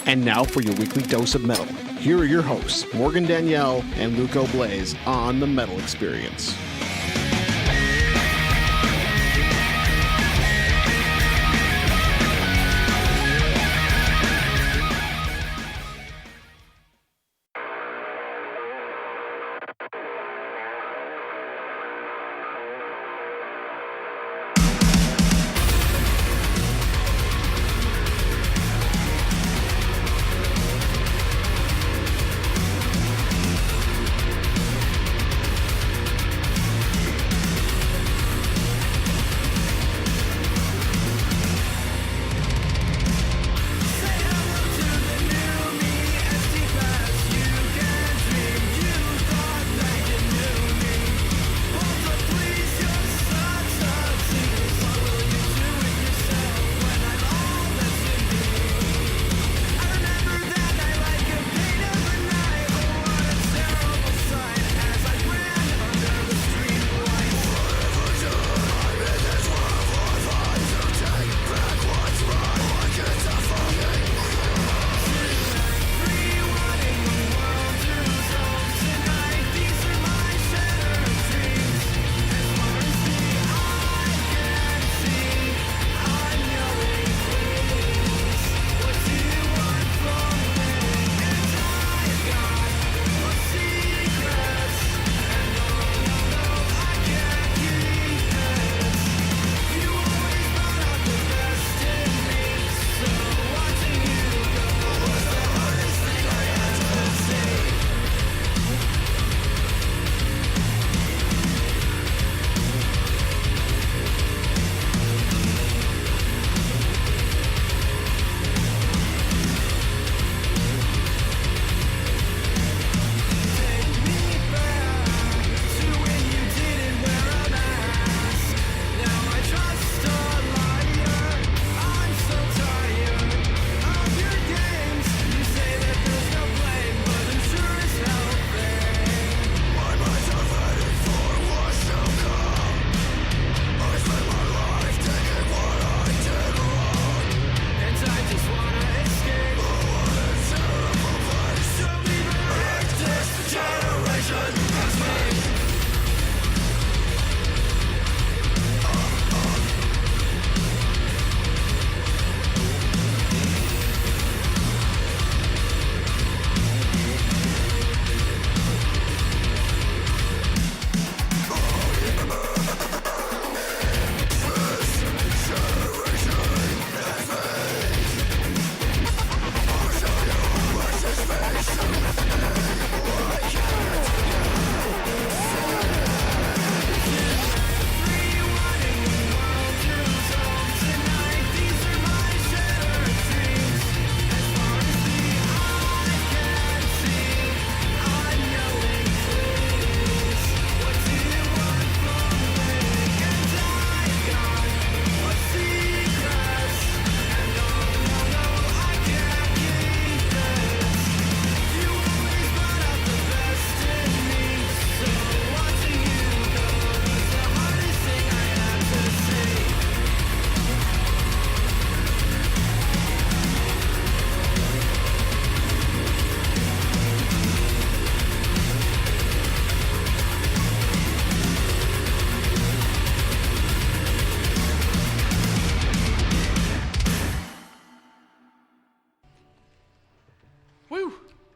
And now for your weekly dose of metal. Here are your hosts, Morgan Danielle and Luco Blaze on The Metal Experience.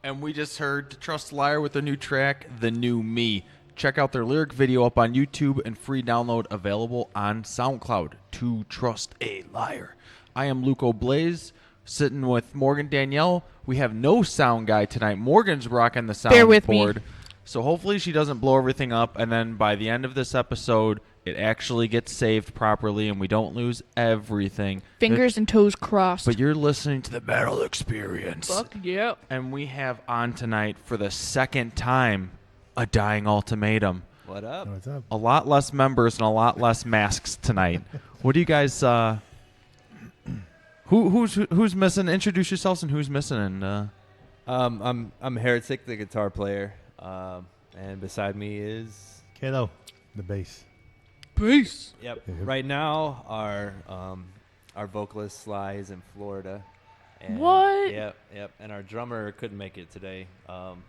And we just heard To Trust a Liar with their new track, The New Me. Check out their lyric video up on YouTube and free download available on SoundCloud. To Trust a Liar. I am Luco Blaze, sitting with Morgan Danielle. We have no sound guy tonight. Morgan's rocking the sound Bear with board. me. So hopefully she doesn't blow everything up, and then by the end of this episode, it actually gets saved properly and we don't lose everything. Fingers and toes crossed. But you're listening to the Metal Experience. Fuck yeah. And we have on tonight for the second time a Dying Ultimatum. What up? What's up? A lot less members and a lot less masks tonight. What do you guys who's missing? Introduce yourselves and who's missing. And I'm Heretic, the guitar player, and beside me is Kato, the bass. Peace. Yep. Right now, our vocalist Sly is in Florida, And What? Yep. And our drummer couldn't make it today. And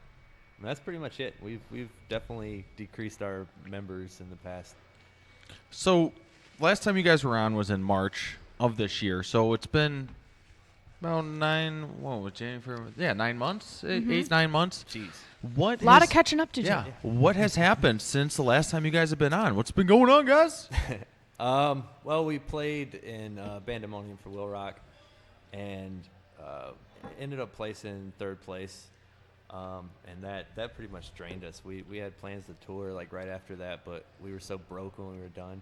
that's pretty much it. We've definitely decreased our members in the past. So, last time you guys were on was in March of this year. So it's been about 9 months, 8, 9 months. Jeez. What? A lot of has- catching up to do. Yeah. What has happened since the last time you guys have been on? What's been going on, guys? Well, we played in Bandemonium for Will Rock, and ended up placing third place. And that pretty much drained us. We had plans to tour like right after that, but we were so broke when we were done.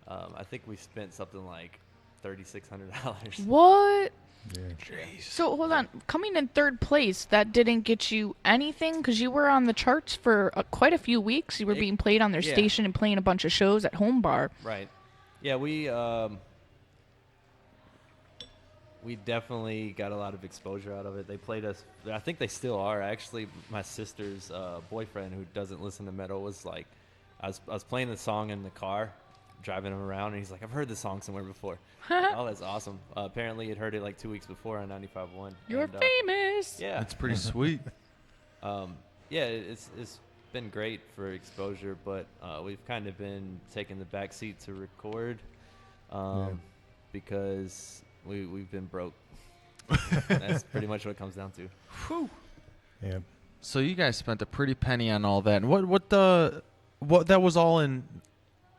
I think we spent something like $3,600. What? Yeah. So hold on, coming in third place, that didn't get you anything because you were on the charts for quite a few weeks. You were being played on their yeah. station and playing a bunch of shows at Home Bar. Right. Yeah, we definitely got a lot of exposure out of it. They played us. I think they still are. Actually, my sister's boyfriend, who doesn't listen to metal, was like, I was playing the song in the car, driving him around, and he's like, I've heard this song somewhere before. Oh, that's awesome. Apparently, he'd heard it like 2 weeks before on 95.1. You're and, famous. Yeah. That's pretty sweet. Yeah, it's been great for exposure, but we've kind of been taking the back seat to record because we've been broke. That's pretty much what it comes down to. Whew. Yeah. So you guys spent a pretty penny on all that. And what that was all in?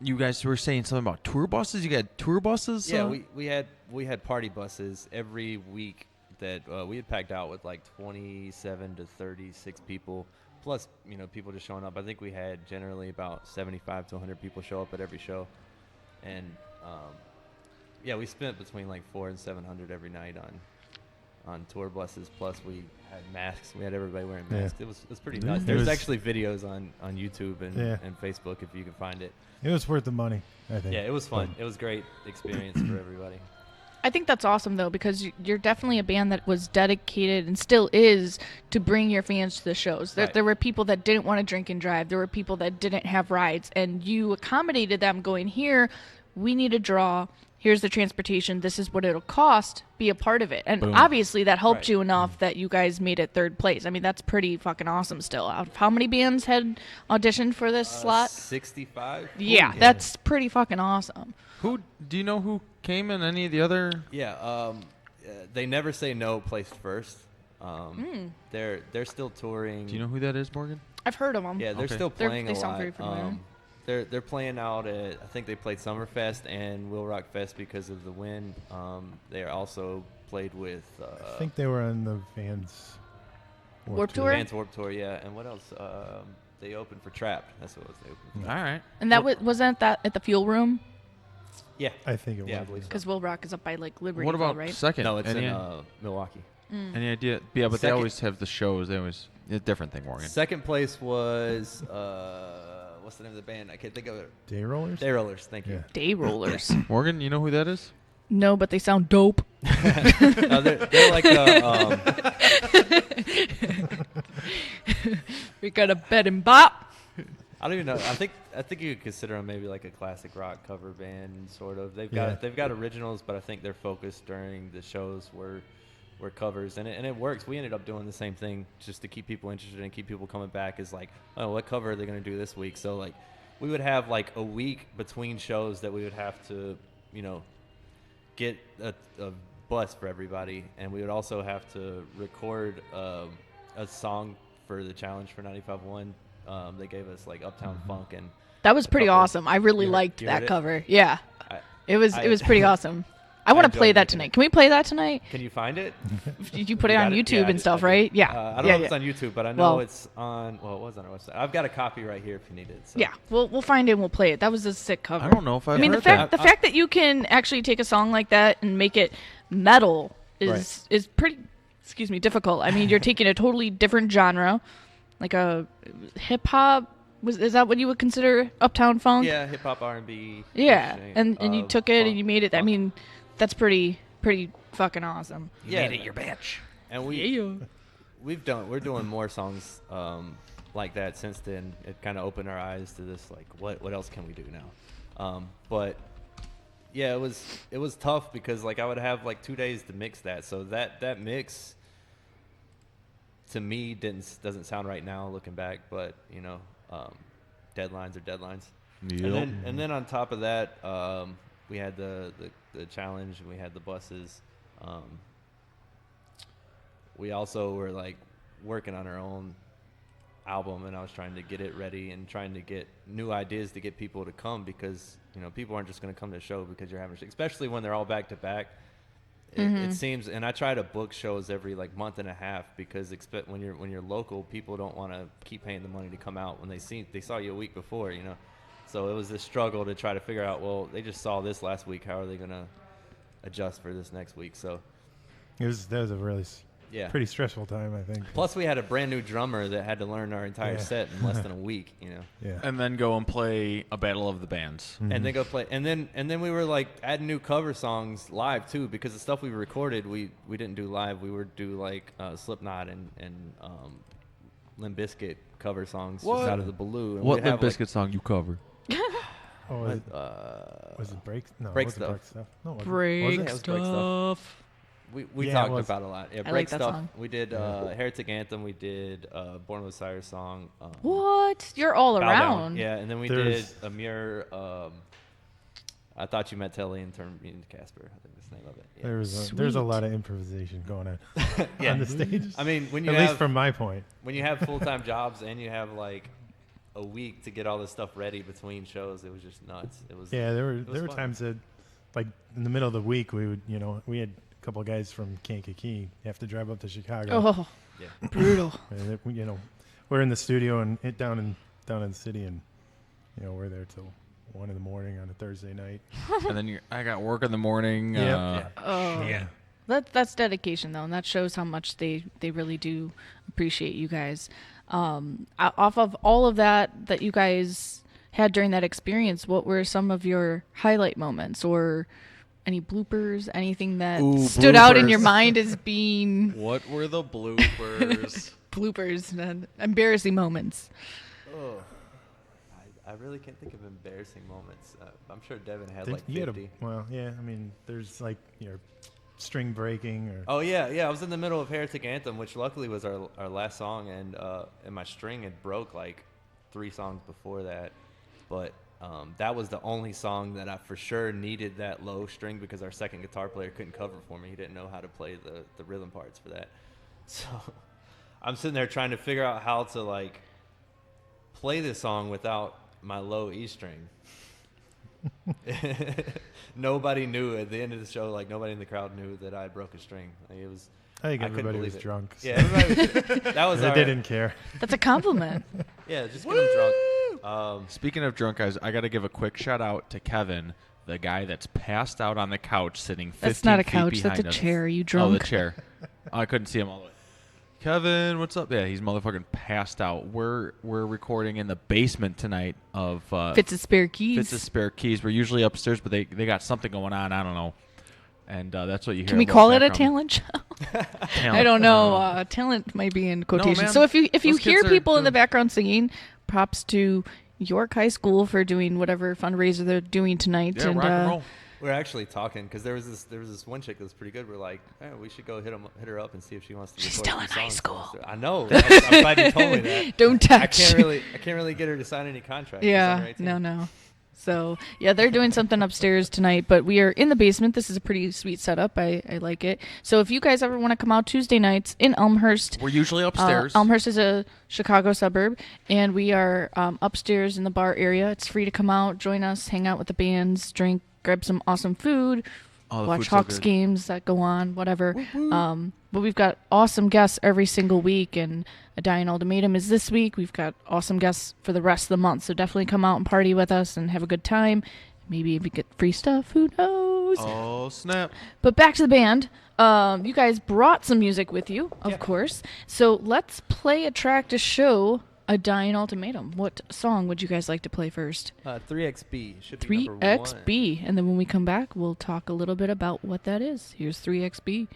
You guys were saying something about tour buses. You got tour buses. Yeah, we had party buses every week that we had packed out with like 27 to 36 people, plus people just showing up. I think we had generally about 75 to 100 people show up at every show, and yeah, we spent between like 400 and 700 every night on tour buses. Plus we had masks. We had everybody wearing masks. It was pretty nuts. It There's was- actually videos on YouTube and Facebook if you can find it. It was worth the money, I think. Yeah, it was fun. It was a great experience for everybody. I think that's awesome, though, because you're definitely a band that was dedicated and still is to bring your fans to the shows. Right. There were people that didn't want to drink and drive. There were people that didn't have rides, and you accommodated them going, here, we need a draw. Here's the transportation. This is what it'll cost. Be a part of it. And Boom. obviously that helped Right. you enough that you guys made it third place. I mean, that's pretty fucking awesome still. Out of how many bands had auditioned for this slot? 65. Yeah, that's pretty fucking awesome. Who do you know who came in any of the other? Yeah, they never say no placed first. They're still touring. Do you know who that is, Morgan? I've heard of them. Yeah, they're Okay. still playing They a sound lot. very familiar. They're playing out at, I think they played Summerfest and Will Rock Fest because of the win. They are also played with I think they were on the Vans Warped Tour? Vans Warped Tour, yeah. And what else? They opened for Trapped. That's what it was. They opened for. All right. And that wasn't that at the Fuel Room? Yeah. I think it Yeah, I was. believe so. Because Will Rock is up by like Liberty, What about right? second? No, it's any, in Milwaukee. any idea? Yeah, but they Second- always have the shows. They always a different thing, Morgan. Second place was what's the name of the band? I can't think of it. Day Rollers? Day Rollers. Thank you. Yeah. Day Rollers. Morgan, you know who that is? No, but they sound dope. No, they're like We got a bed and bop. I don't even know. I think you could consider them maybe like a classic rock cover band, sort of. They've Yeah. got originals, but I think their focus during the shows were covers, and it works. We ended up doing the same thing just to keep people interested and keep people coming back. Is like, oh, what cover are they going to do this week? So like, we would have like a week between shows that we would have to, get a bus for everybody, and we would also have to record a song for the challenge for 95.1. They gave us like Uptown Funk, and That was pretty couple- awesome. I really You heard- liked you heard that it? cover. Yeah. I- It was I- pretty awesome. I want to enjoyed play that making tonight. it. Can we play that tonight? Can you find it? You put it You on got YouTube Yeah, and stuff, I did. right? Yeah. I don't yeah, know if yeah. it's on YouTube, but I know Well- it's on. Well, it was on our website. I've got a copy right here if you need it. So. Yeah, we'll find it and we'll play it. That was a sick cover. I don't know if I've I mean, heard the fact that. the fact that you can actually take a song like that and make it metal is pretty, difficult. I mean, you're taking a totally different genre, like a hip hop. Is that what you would consider Uptown Funk? Yeah, hip hop, R&B. Yeah, mixing and you of took it funk- and you made it. I funk. mean, that's pretty fucking awesome. Yeah, made it your bitch. And we're doing more songs like that since then. It kind of opened our eyes to this, like, what else can we do now? But Yeah, it was tough because like I would have like 2 days to mix that. So that mix to me doesn't sound right now looking back, but deadlines are deadlines. Yep. And then on top of that, we had the challenge and we had the buses. We also were like working on our own album, and I was trying to get it ready and trying to get new ideas to get people to come, because people aren't just going to come to a show because you're having a show, especially when they're all back to back. It seems, and I try to book shows every like month and a half, because when you're local, people don't want to keep paying the money to come out when they saw you a week before, So it was this struggle to try to figure out, well, they just saw this last week, how are they going to adjust for this next week? So that was a really pretty stressful time, I think. Plus, we had a brand new drummer that had to learn our entire set in less than a week, Yeah. And then go and play a battle of the bands. And then go play, and then we were like adding new cover songs live too, because the stuff we recorded we didn't do live. We would do like Slipknot and Limp Bizkit cover songs just out of the blue. And What we'd have, Limp Bizkit song you cover? Oh, was it Break? No, Break it wasn't Stuff. Break Stuff. No, it wasn't. Break Yeah, it was Break Stuff. stuff. We Yeah, talked it was. about a lot. Yeah, I Break like that Stuff. song. We did Heretic Anthem. We did Born with Sire song. What? You're all Bow Down. around. Yeah, and then we There's- did Amir. I thought you meant Telly and turned me into Casper. I think that's the name of it. Yeah. There's a Sweet. lot of improvisation going on Yeah. on the stage. I mean, when you At have least from my point. when you have full-time jobs and you have like a week to get all this stuff ready between shows, it was just nuts. It was Yeah, there was were fun. times that, like in the middle of the week, we would we had a couple of guys from Kankakee have to drive up to Chicago. Oh, Yeah. brutal. And we're in the studio and down in the city, and we're there till 1 a.m. on a Thursday night. And then I got work in the morning. Yep. Oh, Yeah. That's dedication though, and that shows how much they really do appreciate you guys. Off of all of that you guys had during that experience, what were some of your highlight moments, or any bloopers, anything that stood out in your bloopers. mind as being What were the bloopers? bloopers and embarrassing moments? Oh, I really can't think of embarrassing moments. I'm sure Devin had Did- like you 50. I mean, there's like string breaking or Oh yeah. I was in the middle of Heretic Anthem, which luckily was our last song, and my string had broke like 3 songs before that, but that was the only song that I for sure needed that low string, because our second guitar player couldn't cover for me. He didn't know how to play the rhythm parts for that. So I'm sitting there trying to figure out how to like play this song without my low E string. Nobody knew at the end of the show, like nobody in the crowd knew that I broke a string. Like, it was I think I couldn't everybody believe was it. drunk. So Yeah, everybody, that was they our, didn't care. That's a compliment. Yeah, just get them drunk. Speaking of drunk guys, I got to give a quick shout out to Kevin, the guy that's passed out on the couch sitting 15 That's not a feet couch. That's a behind us. chair. Are you Oh, drunk? the chair. I couldn't see him all the way. Kevin, what's up? Yeah, he's motherfucking passed out. We're recording in the basement tonight of Fits' spare keys. Fitz's Spare Keys. We're usually upstairs, but they got something going on. I don't know. And that's what you hear. Can we about call it a background. talent show? Talent. I don't know. Talent might be in quotations. man. So if you Those hear kids are people in the doing- background singing, props to York High School for doing whatever fundraiser they're doing tonight. Yeah, rock and roll. We're actually talking because there was this one chick that was pretty good. We're like, we should go hit her up and see if she wants to. She's record still some in high songs school. for us. I know. I'm glad you told me that. Don't I touch. can't really get her to sign any contract. Yeah, no. So yeah, they're doing something upstairs tonight, but we are in the basement. This is a pretty sweet setup. I like it. So if you guys ever want to come out Tuesday nights in Elmhurst, We're usually upstairs. Elmhurst is a Chicago suburb, and we are upstairs in the bar area. It's free to come out, join us, hang out with the bands, drink, grab some awesome food, Oh, the watch food's so Hawks good. games that go on, whatever. But we've got awesome guests every single week, and A Dying Ultimatum is this week. We've got awesome guests for the rest of the month, so definitely come out and party with us and have a good time. Maybe even get free stuff. Who knows? Oh, snap. But back to the band. You guys brought some music with you, of course. So let's play a track to show A Dying Ultimatum. What song would you guys like to play first? 3XB should be number 1. 3XB. And then when we come back, we'll talk a little bit about what that is. Here's 3XB.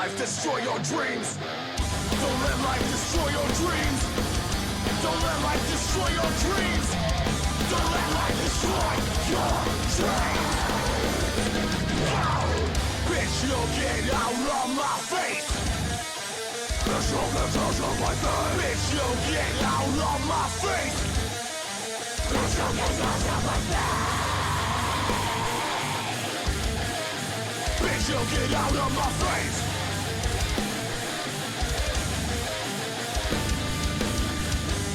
life destroy your dreams. Don't let life destroy your dreams. Don't let life destroy your dreams. Don't let life destroy your dreams. Bitch, you'll get out of my face. Bitch, you'll get out of my face. Bitch, you'll get out of my face. Bitch, you'll get out of my face. Bitch, you'll get out of my face.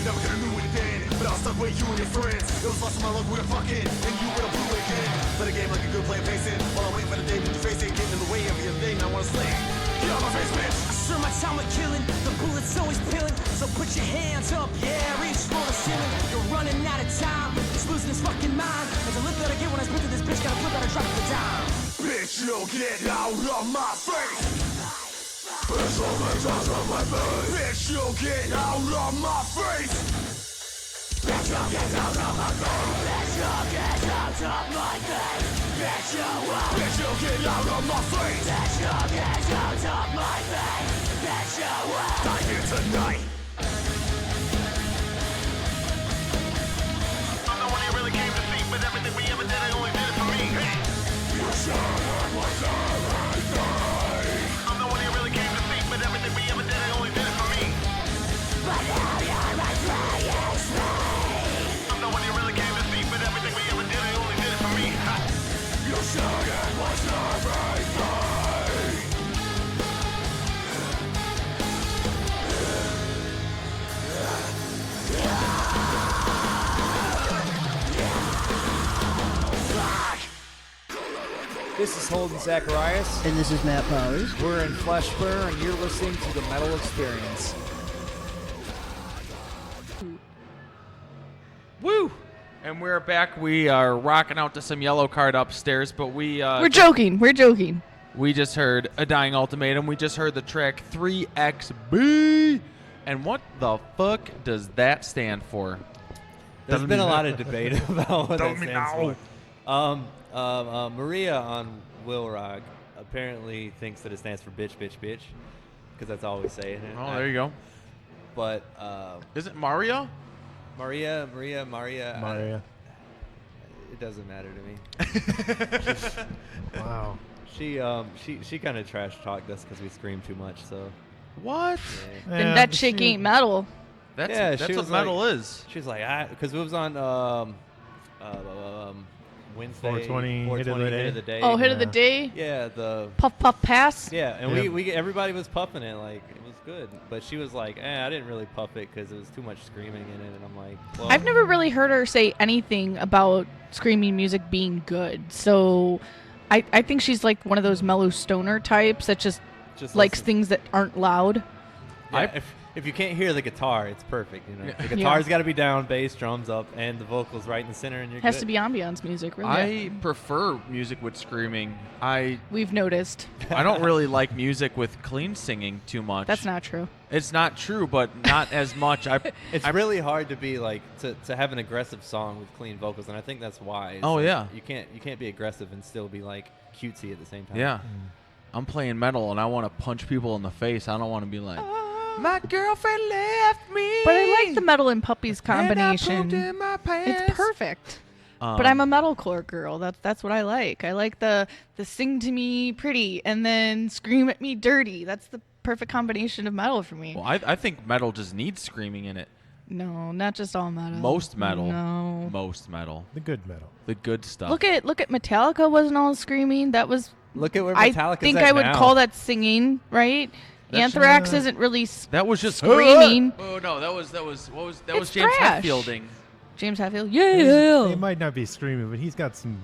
Never gonna know what it did, but I was stuck with you and your friends. It was lost in my luck, we were fucking, and you were a blue again. Play the game like a good player pacing, while I'm waiting for the day when you face it. Getting in the way of your thing, I wanna slay. Get out my face, bitch. I serve my time with killing, the bullet's always peeling. So put your hands up, yeah, reach for the ceiling. You're running out of time, it's losing his fucking mind. As a lift that I get when I spit to this bitch, gotta flip out and drop the dime. Bitch, you'll get out of my face. Bitch, you'll get out of my face. Bitch, you'll get out of my face. Bitch, you'll get out of my face. Bitch, you'll get out of my face. Bitch, you will. Bitch, you'll get out of my face. Bitch, you'll get out of my face. Bitch, you will. Die here tonight. I'm the one you really came to see, but everything we ever did, I only did it for me. Hey. You should have was everything. I'm the one you really came to see, but everything we ever did, I only did it for me. But now you're betraying me. I'm the one you really came to see, but everything we ever did, I only did it for me. Ha. You should have was everything. This is Holden Zacharias. And this is Matt Powers. We're in Fleshburn, and you're listening to the Metal Experience. Woo! And we're back. We are rocking out to some Yellow Card upstairs, but We're joking. We're joking. we just heard A Dying Ultimatum. We just heard the track 3XB. And what the fuck does that stand for? There's been a lot of debate about what that stands for. Maria on Will Rock apparently thinks that it stands for bitch, bitch, bitch, because that's all we say in it. Oh, there you go. But Is it Mario? Maria. It doesn't matter to me. Wow. She kind of trash talked us because we scream too much. So What? yeah. Then that shit ain't metal. That's she what was metal like, is. She's like, because it was on Wednesday, 420 hit of the day. Oh, hit of the day. Yeah, the Puff puff pass. yeah, and Yeah. we everybody was puffing it like it was good, but she was like, I didn't really puff it because it was too much screaming in it, and I'm like, well, I've never really heard her say anything about screaming music being good. So I think she's like one of those mellow stoner types that just likes listen. things that aren't loud. Yeah, if you can't hear the guitar, it's perfect. You know, the guitar's got to be down, bass, drums up, and the vocals right in the center, and you're Has good. to be ambiance music, really. I prefer music with screaming. We've noticed. I don't really like music with clean singing too much. That's not true. It's not true, but not as much. It's really hard to be like to have an aggressive song with clean vocals, and I think that's why. It's Oh, like, yeah. you can't be aggressive and still be like cutesy at the same time. Yeah. I'm playing metal and I want to punch people in the face. I don't want to be like, my girlfriend left me. But I like the metal and puppies and I combination. pooped in my pants. It's perfect. But I'm a metalcore girl. That's what I like. I like the sing to me pretty and then scream at me dirty. That's the perfect combination of metal for me. Well, I think metal just needs screaming in it. No, not just all metal. Most metal. No. Most metal. The good metal. The good stuff. Look at Metallica wasn't all screaming. That was Look at where I Metallica's think at I would now. call that singing, right? That's- Anthrax isn't really that was just screaming. Oh no, that was was It's James trash. Hetfielding. James Hetfield. Yeah. He might not be screaming, but he's got some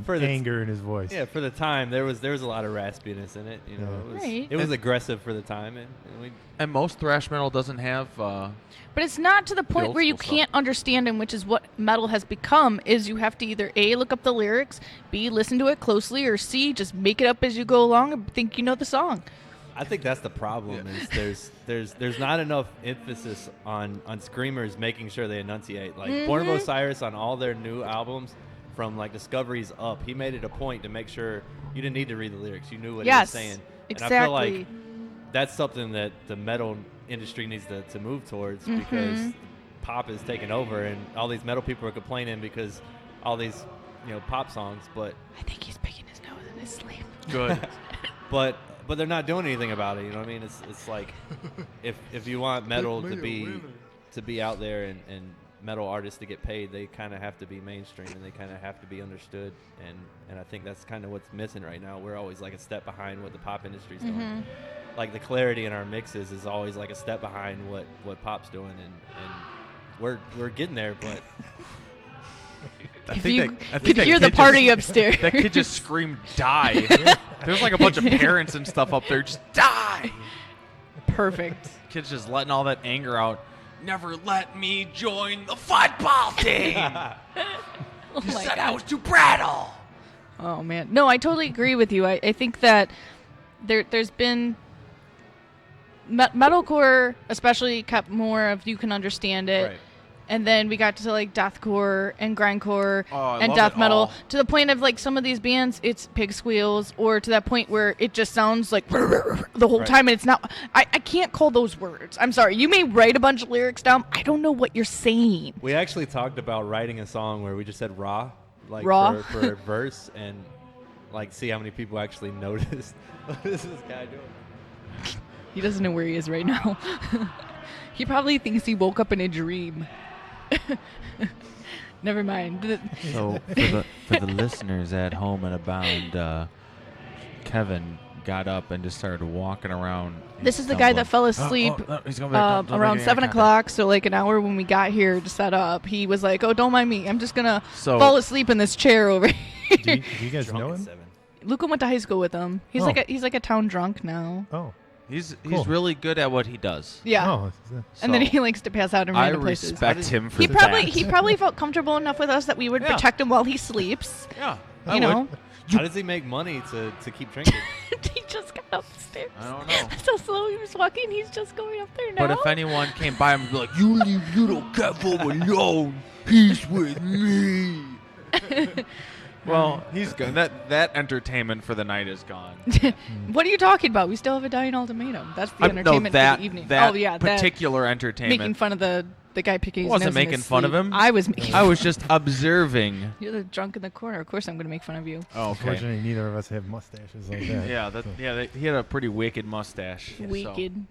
For the- anger in his voice. Yeah, for the time there was a lot of raspiness in it. You know, Yeah. it was Right. it was aggressive for the time, and we And most thrash metal doesn't have. But it's not to the point old where you school can't understand him, which is what metal has become, is you have to either A, look up the lyrics, B, listen to it closely, or C, just make it up as you go along and think you know the song. I think that's the problem. Is there's not enough emphasis on screamers making sure they enunciate. Like Born of Osiris on all their new albums, from like Discoveries up, he made it a point to make sure you didn't need to read the lyrics. You knew what he Yes, was saying. exactly. And I feel like that's something that the metal industry needs to move towards because pop is taking over, and all these metal people are complaining because all these, pop songs. But I think he's picking his nose in his sleep. Good. but they're not doing anything about it. You know what I mean? It's like if you want metal to be out there and metal artists to get paid, they kind of have to be mainstream and they kind of have to be understood. And I think that's kind of what's missing right now. We're always like a step behind what the pop industry's doing. Like the clarity in our mixes is always like a step behind what pop's doing, and we're getting there, but. I If think you that could hear the kid party upstairs. That kid just screamed, "Die!" There's like a bunch of parents and stuff up there, just die. Perfect. Kid's just letting all that anger out. Never let me join the football team. Oh You my said God. I was too brattle. Oh man, no, I totally agree with you. I think that there's been metalcore, especially, kept more of you can understand it. Right. And then we got to like deathcore and grindcore I and love death it metal all. to the point of like some of these bands, it's pig squeals, or to that point where it just sounds like the whole Right. time, and it's not. I can't call those words. I'm sorry. You may write a bunch of lyrics down. I don't know what you're saying. We actually talked about writing a song where we just said raw, like Raw? for a verse, and like see how many people actually noticed. What is this guy doing? He doesn't know where he is right now. He probably thinks he woke up in a dream. Never mind. So for the listeners at home and abound, Kevin got up and just started walking around. This is the guy that fell asleep He's going back. Don't around make any 7 eye o'clock. So like an hour when we got here to set up, he was like, "Oh, don't mind me. I'm just gonna So- fall asleep in this chair over here." Do you guys Drunk know at him? 7. Luca went to high school with him. He's Oh. like a town drunk now. Oh. He's Cool. really good at what he does. Yeah. Oh. And then So he likes to pass out in I random places. respect him for He that. probably felt comfortable enough with us that we would Yeah. protect him while he sleeps. Yeah, You know. How does he make money to keep drinking? He just got upstairs. I don't know. So slow he was walking. He's just going up there now. But if anyone came by and be like, "You leave little Kevo alone. He's with me." Well, he's gone. That entertainment for the night is gone. What are you talking about? We still have a dying ultimatum. That's the No, entertainment that for the evening. that oh yeah, particular entertainment. making fun of the guy picking I his wasn't nose in making his fun of sleep. him. I was making I was just observing. You're the drunk in the corner. Of course I'm going to make fun of you. Oh, okay. Unfortunately, neither of us have mustaches like that. Yeah, he had a pretty wicked mustache. so- Wicked.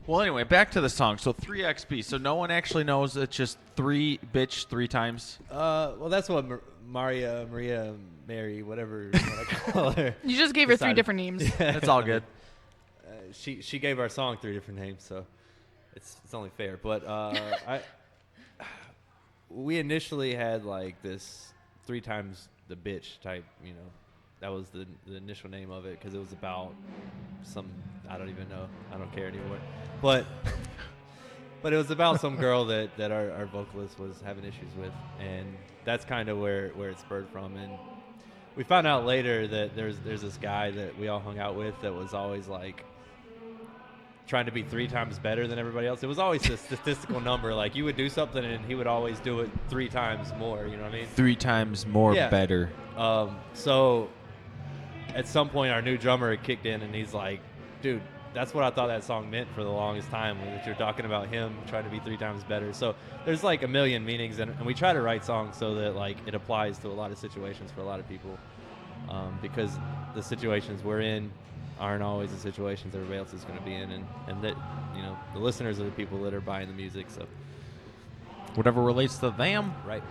Well, anyway, back to the song. So 3XP. So no one actually knows it's just three times. Well, that's what Maria, Mary, whatever you want to call her. You just gave her 3 decided. different names. That's all good. She gave our song 3 different names, so it's only fair. But we initially had like this 3 times the bitch type, that was the initial name of it because it was about some, I don't even know, I don't care anymore. But it was about some girl that our vocalist was having issues with, and that's kind of where it spurred from. And we found out later that there's this guy that we all hung out with that was always like trying to be 3 times better than everybody else. It was always a statistical number. Like you would do something and he would always do it 3 times more. You know what I mean? 3 times more Yeah. better. So at some point our new drummer had kicked in and he's like, dude, that's what I thought that song meant for the longest time, that you're talking about him trying to be 3 times better. So there's like a million meanings, and we try to write songs so that like it applies to a lot of situations for a lot of people, because the situations we're in aren't always the situations everybody else is going to be in, and that the listeners are the people that are buying the music. So Whatever relates to them. right.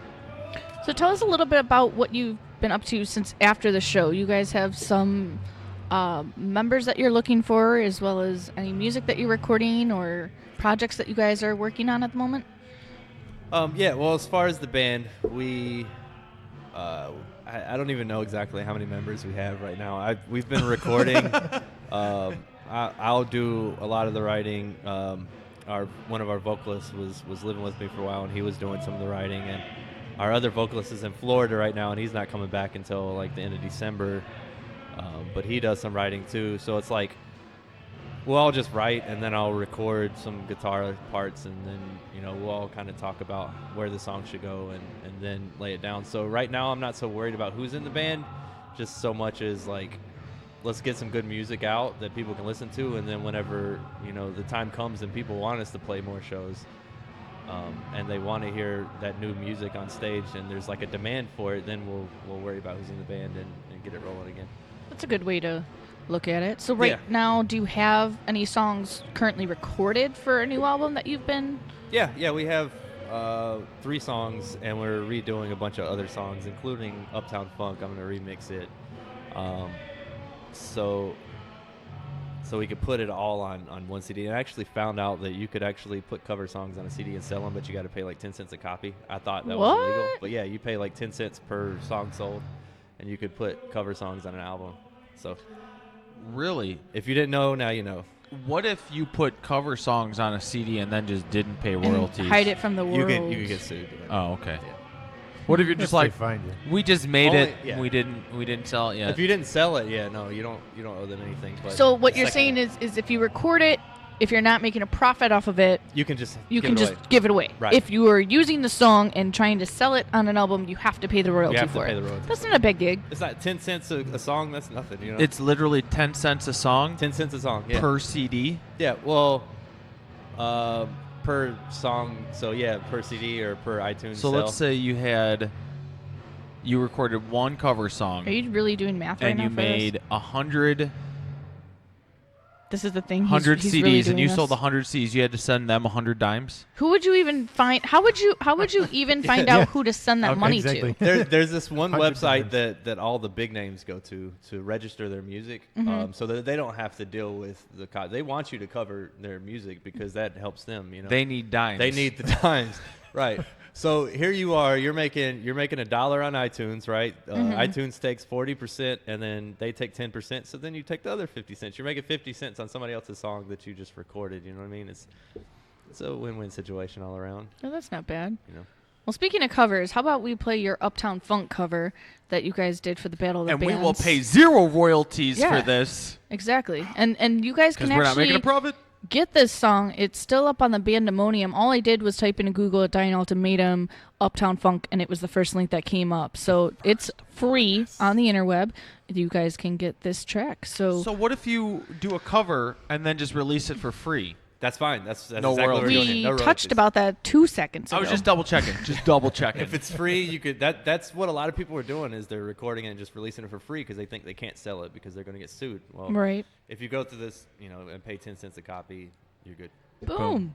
So tell us a little bit about what you've been up to since after the show. You guys have some members that you're looking for, as well as any music that you're recording or projects that you guys are working on at the moment? Yeah, well, as far as the band, we I don't even know exactly how many members we have right now. We've been recording. I'll do a lot of the writing. One of our vocalists was living with me for a while, and he was doing some of the writing. And our other vocalist is in Florida right now, and he's not coming back until like the end of December. But he does some writing too, so it's like we'll all just write, and then I'll record some guitar parts, and then we'll all kind of talk about where the song should go, and then lay it down. So right now I'm not so worried about who's in the band, just so much as like, let's get some good music out that people can listen to, and then whenever the time comes and people want us to play more shows, and they want to hear that new music on stage, and there's like a demand for it, then we'll worry about who's in the band and get it rolling again. That's a good way to look at it. So right now, do you have any songs currently recorded for a new album that you've been? Yeah, we have 3 songs, and we're redoing a bunch of other songs, including Uptown Funk. I'm going to remix it, so we could put it all on one CD. And I actually found out that you could actually put cover songs on a CD and sell them, but you got to pay like 10 cents a copy. I thought that was illegal, but yeah, you pay like 10 cents per song sold, and you could put cover songs on an album. So really, if you didn't know, now you know. What if you put cover songs on a CD and then just didn't pay royalties? And hide it from the world. You could get sued. Oh, okay. Yeah. What if you're just like, find you. we just made Only- it, yeah. we didn't sell it yet. If you didn't sell it, no, you don't owe them anything. But So what you're second- saying is if you record it, if you're not making a profit off of it, you can just you give can it just away. give it away. Right. If you are using the song and trying to sell it on an album, you have to pay the royalty You have to for pay it. the royalty. That's not a big gig. It's not 10 cents a song. That's nothing. It's literally 10 cents a song 10 cents a song. Yeah. per CD. Yeah. Well, per song. So yeah, per CD or per iTunes. So let's say you recorded one cover song Are you really doing math right and now you for made this? 100 This is the thing. 100 he's CDs really and doing you this. sold 100 CDs. You had to send them 100 dimes. Who would you even find? How would you even find out who to send that Okay, money exactly. to? there's this one 100 website times. that all the big names go to register their music, Mm-hmm. so that they don't have to deal with the they want you to cover their music because that helps them. They need dimes. They need the dimes, right? So here you are. You're making $1 on iTunes, right? iTunes takes 40%, and then they take 10%. So then you take the other 50 cents. You're making 50 cents on somebody else's song that you just recorded. You know what I mean? It's a win-win situation all around. No, that's not bad. You know. Well, speaking of covers, how about we play your Uptown Funk cover that you guys did for the Battle of the And Bands? we will pay 0 royalties Yeah. for this Exactly. And you guys because can we're not actually making a profit. get this song. It's still up on the Bandemonium. All I did was type into Google Dying Ultimatum, Uptown Funk, and it was the first link that came up. So it's free on the interweb. You guys can get this track. So So what if you do a cover and then just release it for free? That's fine. That's No exactly what we're royalties. doing. we No touched royalties. about that 2 seconds ago. I was just double checking. Just double checking. If it's free, you could. That's what a lot of people are doing is they're recording it and just releasing it for free because they think they can't sell it because they're going to get sued. Well, Right. if you go through this, and pay 10 cents a copy, you're good. Boom.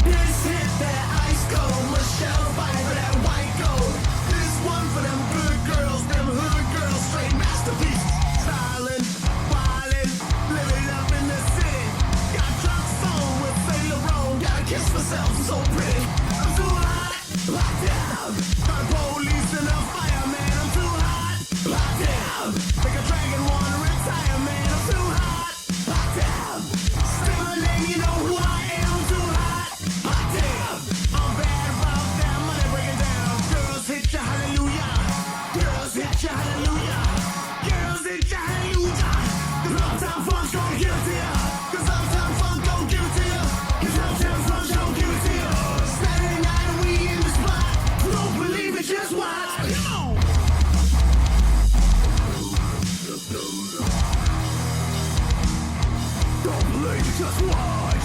This hit that ice cold, Michelle fight for that white gold. This one for them good girls, them hood girls, straight masterpiece. Styling, wildin', living up in the city. Got trucks on with Sailor Roan, gotta kiss myself, I'm so pretty. I'm too hot, locked down. Got police and a fireman, I'm too hot, locked down. Make a dragon wanna retire, man, I'm too hot, locked down. Say my name, you know who I am, I'm too hot, locked down. I'm bad about that money breaking down. Girls hit ya, hallelujah. Girls hit ya, hallelujah. Girls hit ya, hallelujah. 'Cause Uptown Funk's gon' give it to ya. 'Cause Uptown Funk gon' give it to ya. 'Cause Uptown Funk's gon' give it to ya. Saturday night and we in the spot. Don't believe it, just watch. Come on. Don't believe it, just watch.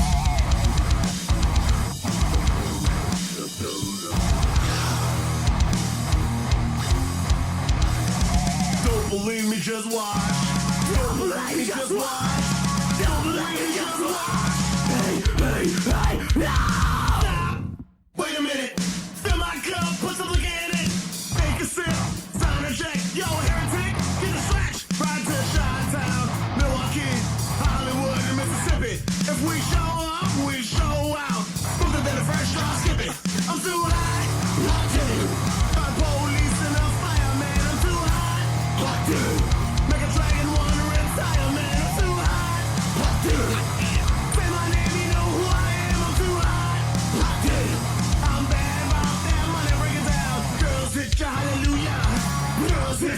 Don't believe me, just watch. Don't believe me, just watch. Don't believe me, just watch. Hey, stop. Wait a minute. Fill my cup, put some liquor in it. Take a sip, sound a check. Yo, heretic, get a stretch. Ride to Chi-Town, Milwaukee, Hollywood, and Mississippi. If we show up, we show out. Smoother than a fresh drop, skip it. I'm too hot, locked in. Got police and a fireman, I'm too hot, locked in. Make a dragon wanna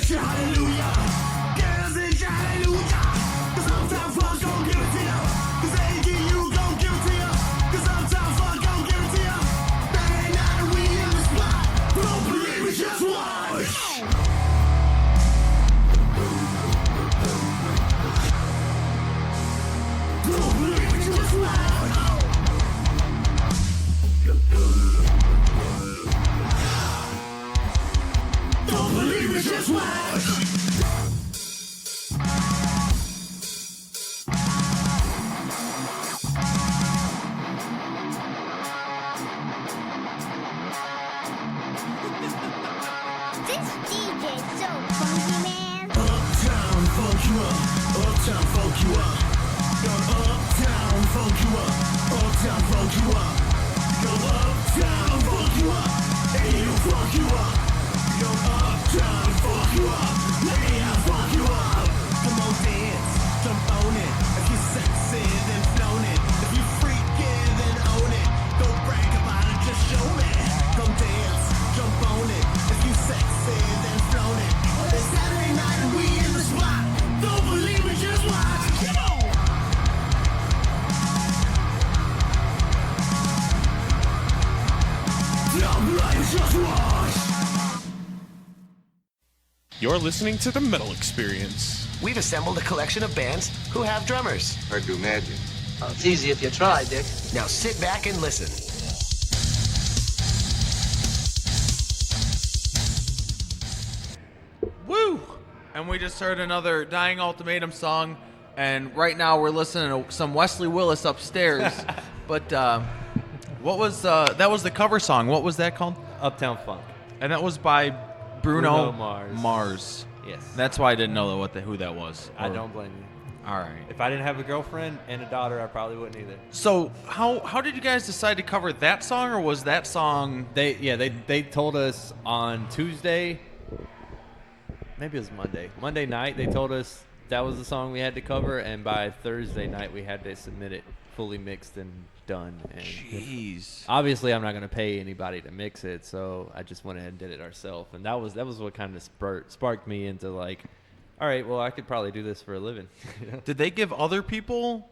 it's your hallelujah. Girls, it's your hallelujah. 'Cause Uptown Funk gon' give it to ya. 'Cause ADU gon' give it to ya. 'Cause Uptown Funk gon' give it to ya. Friday night and we in the spot. Don't believe me, just watch. Don't believe me, just watch. Don't believe me, just watch. This DJ's so funky, man. Uptown funk you up. Uptown funk you up. Go uptown funk you up. Uptown funk you up. Go uptown funk you up. Hey, you funk you up. Go uptown funk you up. Hey, I funk you up. Come on, dance, jump on it. If you sexy, then flown it. If you freaking, then own it. Don't brag about it, just show me. Come dance, jump on it. If you sexy, then flown it. It's Saturday night and we in the spot. Don't believe me, just watch. Come on. Don't believe me, just watch. You're listening to the Metal Experience. We've assembled a collection of bands who have drummers. I do magic. Well, it's easy if you try, Dick. Now sit back and listen. Woo! And we just heard another Dying Ultimatum song, and right now we're listening to some Wesley Willis upstairs. But what was that? Was the cover song? What was that called? Uptown Funk. And that was by Bruno Mars. Mars. Yes. That's why I didn't know who that was. I don't blame you. All right. If I didn't have a girlfriend and a daughter, I probably wouldn't either. So how did you guys decide to cover that song, or was that song? They told us on Tuesday, maybe it was Monday night. They told us that was the song we had to cover, and by Thursday night we had to submit it fully mixed and done. And jeez. Obviously, I'm not going to pay anybody to mix it, so I just went ahead and did it ourselves. And that was what kind of sparked me into like, all right, well, I could probably do this for a living. Did they give other people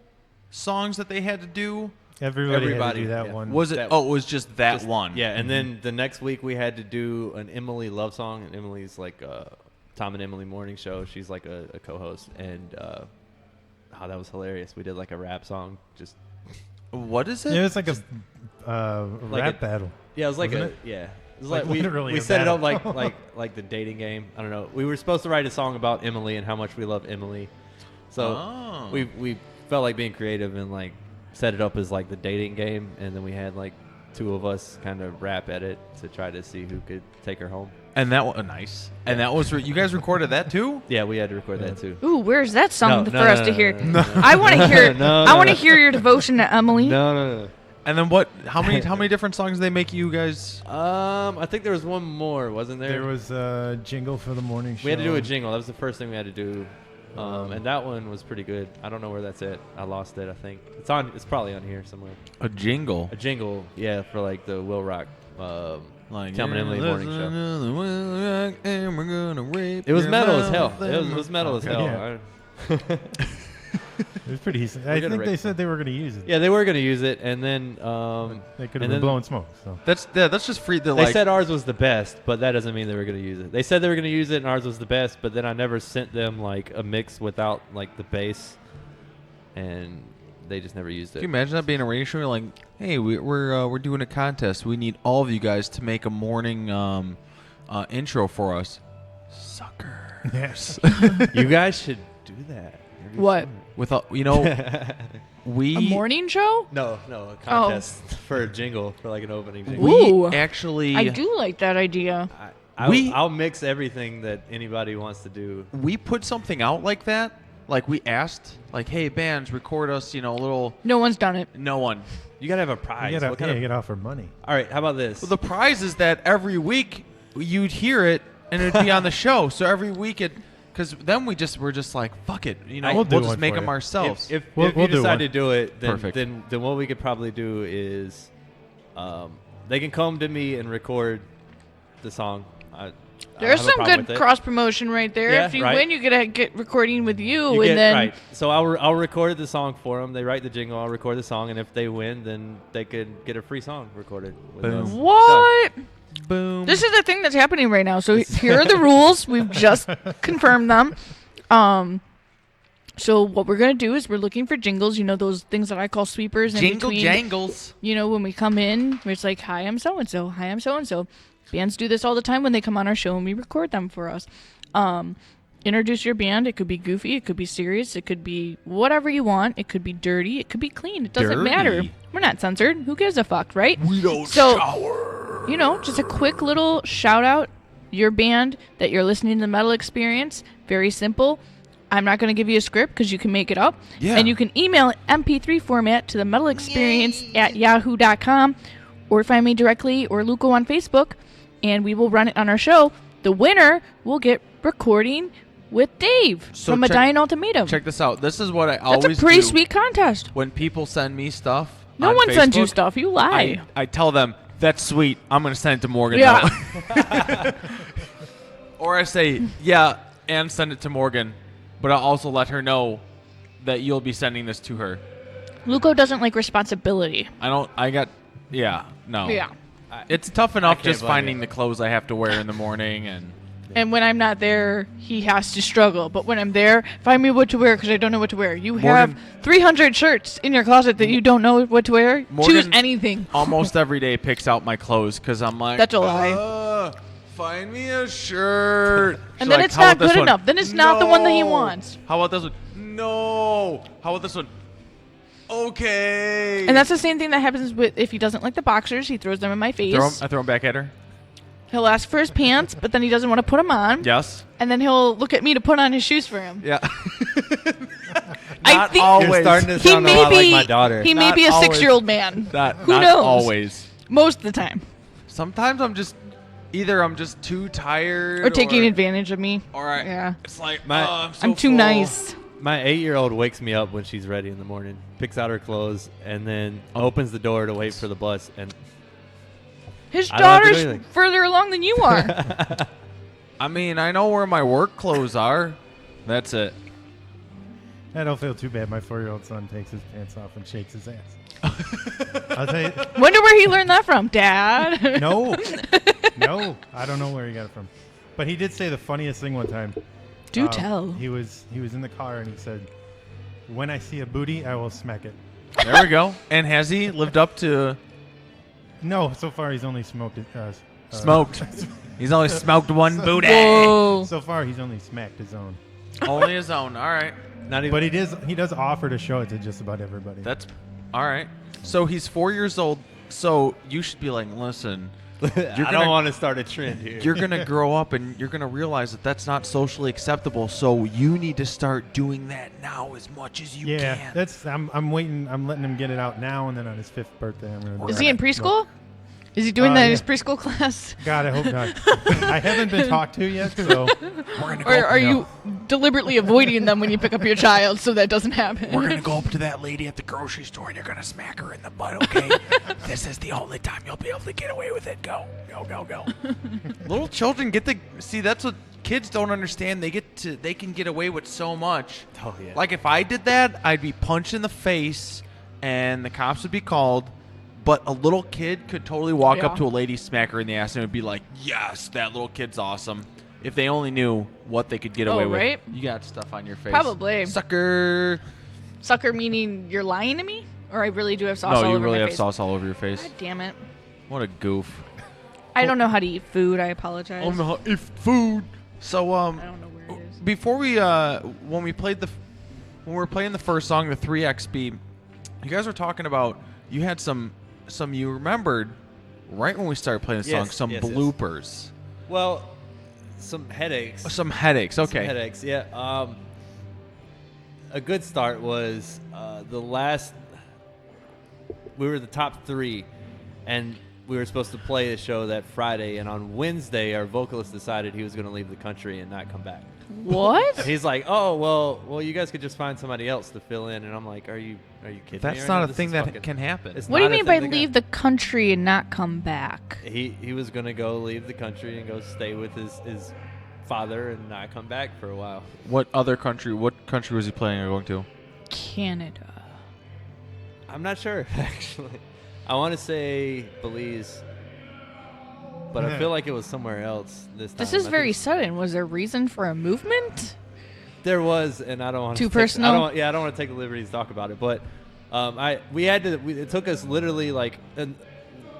songs that they had to do? Everybody had to do that one. Was it? It was just that one. Yeah, and then the next week we had to do an Emily love song, and Emily's like Tom and Emily morning show. She's like a co-host, and that was hilarious. We did like a rap song. Just what is it? Yeah, it's like a rap battle. Yeah, it was like it? yeah. It was Like literally we a set it up battle. like the dating game. I don't know. We were supposed to write a song about Emily and how much we love Emily. So we felt like being creative and like set it up as like the dating game, and then we had like two of us kind of rap at it to try to see who could take her home. And that was nice. And that was you guys recorded that too? Yeah, we had to record that too. Ooh, where's that song for us to hear? No. I want to hear. No, I want to hear your devotion to Emily. No. And then what? How many different songs did they make you guys? I think there was one more, wasn't there? There was a jingle for the morning show. We had to do a jingle. That was the first thing we had to do. And that one was pretty good. I don't know where that's at. I lost it, I think. It's probably on here somewhere. A jingle? A jingle, yeah, for like the Will Rock like Tom and Emily morning show. And we're gonna rape it was your metal as hell. mouth. It was metal as hell. Yeah. It was pretty decent. I think they said they were going to use it. Yeah, they were going to use it, and then they could have been blowing smoke. So that's just free. They said ours was the best, but that doesn't mean they were going to use it. They said they were going to use it, and ours was the best, but then I never sent them like a mix without like the bass, and they just never used it. Can you imagine that being a radio show? You're like, hey, we're doing a contest. We need all of you guys to make a morning intro for us. Sucker. Yes. You guys should do that. What? With a morning show? No, a contest for a jingle, for like an opening jingle. Ooh, actually, I do like that idea. I'll mix everything that anybody wants to do. We put something out like that. Like we asked, like, hey, bands, record us, a little. No one's done it. No one. You gotta have a prize. You gotta offer money. All right, how about this? Well, the prize is that every week you'd hear it and it'd be on the show. So every week because then we're just like, fuck it, we'll just make them ourselves. If you decide to do it, Perfect. then what we could probably do is, they can come to me and record the song. There's have a some problem good with it. cross promotion right there. Yeah, If you right. win, you get to get recording with you, You and get- then right. So I'll record the song for them. They write the jingle. I'll record the song, and if they win, then they could get a free song recorded. With Boom. us. what? Boom. This is the thing that's happening right now. So here are the rules. We've just confirmed them. So what we're gonna do is we're looking for jingles. You know those things that I call sweepers. In Jingle between, jangles. You know when we come in, where it's like, "Hi, I'm so and so. Hi, I'm so and so." Bands do this all the time when they come on our show and we record them for us. Introduce your band. It could be goofy. It could be serious. It could be whatever you want. It could be dirty. It could be clean. It doesn't matter. Dirty. We're not censored. Who gives a fuck, right? We don't shower. You know, just a quick little shout out. Your band that you're listening to the Metal Experience. Very simple. I'm not going to give you a script because you can make it up. Yeah. And you can email MP3 format to the Metal Experience at yahoo.com or find me directly or Luco on Facebook and we will run it on our show. The winner will get recording with Dave So from A check- Dying Ultimatum. Check this out. This is what I That's always a pretty do sweet contest. when people send me stuff. No on one sends you Facebook, stuff. You lie. I tell them, that's sweet. I'm going to send it to Morgan Yeah. now. Or I say, yeah, and send it to Morgan. But I'll also let her know that you'll be sending this to her. Luco doesn't like responsibility. No. Yeah. It's tough enough can't just blame finding you. the clothes I have to wear in the morning. And when I'm not there, he has to struggle. But when I'm there, find me what to wear because I don't know what to wear. You have Morgan- 300 shirts in your closet that you don't know what to wear. Morgan Choose anything. Almost every day picks out my clothes because I'm like, That's a lie. Find me a shirt. And She's then like, it's "How not about this good one?" enough. Then it's not the one that he No. wants. How about this one? No. How about this one? Okay. And that's the same thing that happens with if he doesn't like the boxers, he throws them in my face. I throw them back at her. He'll ask for his pants, but then he doesn't want to put them on. Yes. And then he'll look at me to put on his shoes for him. Yeah. I Not think always. You're starting to he sound a may lot be like my daughter. he may Not be a always. 6-year-old man. Who Not knows? always. Most of the time. Sometimes I'm just too tired Or taking advantage of me. All right. Yeah. It's like My- I'm too full. nice. My 8-year-old wakes me up when she's ready in the morning, picks out her clothes, and then opens the door to wait for the bus. And His I don't have to do daughter's anything. further along than you are. I mean, I know where my work clothes are. That's it. I don't feel too bad. My 4-year-old son takes his pants off and shakes his ass. I'll tell you. Wonder where he learned that from, Dad. No. No. I don't know where he got it from. But he did say the funniest thing one time. Do tell. He was in the car and he said, "When I see a booty, I will smack it." There we go. And has he lived up to No, so far he's only smoked it. smoked? He's only smoked one booty. Whoa. So far he's only smacked his own. Only his own. All right. not even. But he does offer to show it to just about everybody. That's all right. So he's 4 years old. So you should be like, listen, I gonna- don't want to start a trend here. you're gonna grow up and you're gonna realize that that's not socially acceptable. So you need to start doing that now as much as you yeah, can. that's I'm waiting. I'm letting him get it out now, and then on his 5th birthday, I'm gonna. Is he in preschool? Is he doing that in his preschool class? God, I hope not. I haven't been talked to yet, so Or are you deliberately avoiding them when you pick up your child so that doesn't happen? We're gonna go up to that lady at the grocery store and you're gonna smack her in the butt, okay? This is the only time you'll be able to get away with it. Go, go, go, go. Little children get to see. That's what kids don't understand. They can get away with so much. Oh, yeah. Like if I did that, I'd be punched in the face and the cops would be called. But a little kid could totally walk up Yeah. to a lady, smack her in the ass, and it would be like, yes, that little kid's awesome. If they only knew what they could get away with. right? You got stuff on your face. Probably. Sucker. Sucker meaning you're lying to me? Or I really do have sauce all No, you over really my have face? sauce all over your face. God damn it. What a goof. I don't know how to eat food. I apologize. I'm not if food. So I don't know where it is. before we when we were playing the first song, the 3XB, you guys were talking about you had some you remembered right when we started playing the song, Yes, some yes, yes. bloopers. Well, some headaches. Some headaches, okay. Some headaches, yeah. A good start was the last. We were the top 3, and we were supposed to play a show that Friday, and on Wednesday, our vocalist decided he was going to leave the country and not come back. What? He's like, oh, well, you guys could just find somebody else to fill in. And I'm like, are you kidding me? That's right not now? a This thing is that fucking- can happen. it's What do you not a mean by thing that leave the country and not come back? He was going to go leave the country and go stay with his father and not come back for a while. What country was he planning on going to? Canada. I'm not sure, actually. I want to say Belize, but I feel like it was somewhere else this time. This is I think very sudden. Was there reason for a movement? There was, and I don't want Too to personal? I don't want to take the liberty to talk about it, but it took us literally like, and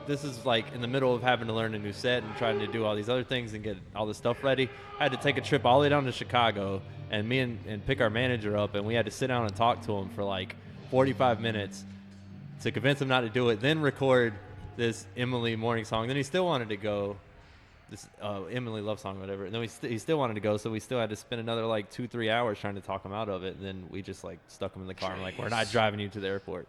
this is like in the middle of having to learn a new set and trying to do all these other things and get all this stuff ready. I had to take a trip all the way down to Chicago and pick our manager up, and we had to sit down and talk to him for like 45 minutes to convince him not to do it, then record this Emily morning song. Then he still wanted to go, this Emily love song, whatever. And then he still wanted to go, so we still had to spend another like 2-3 hours trying to talk him out of it. And then we just like stuck him in the car. And like, we're not driving you to the airport.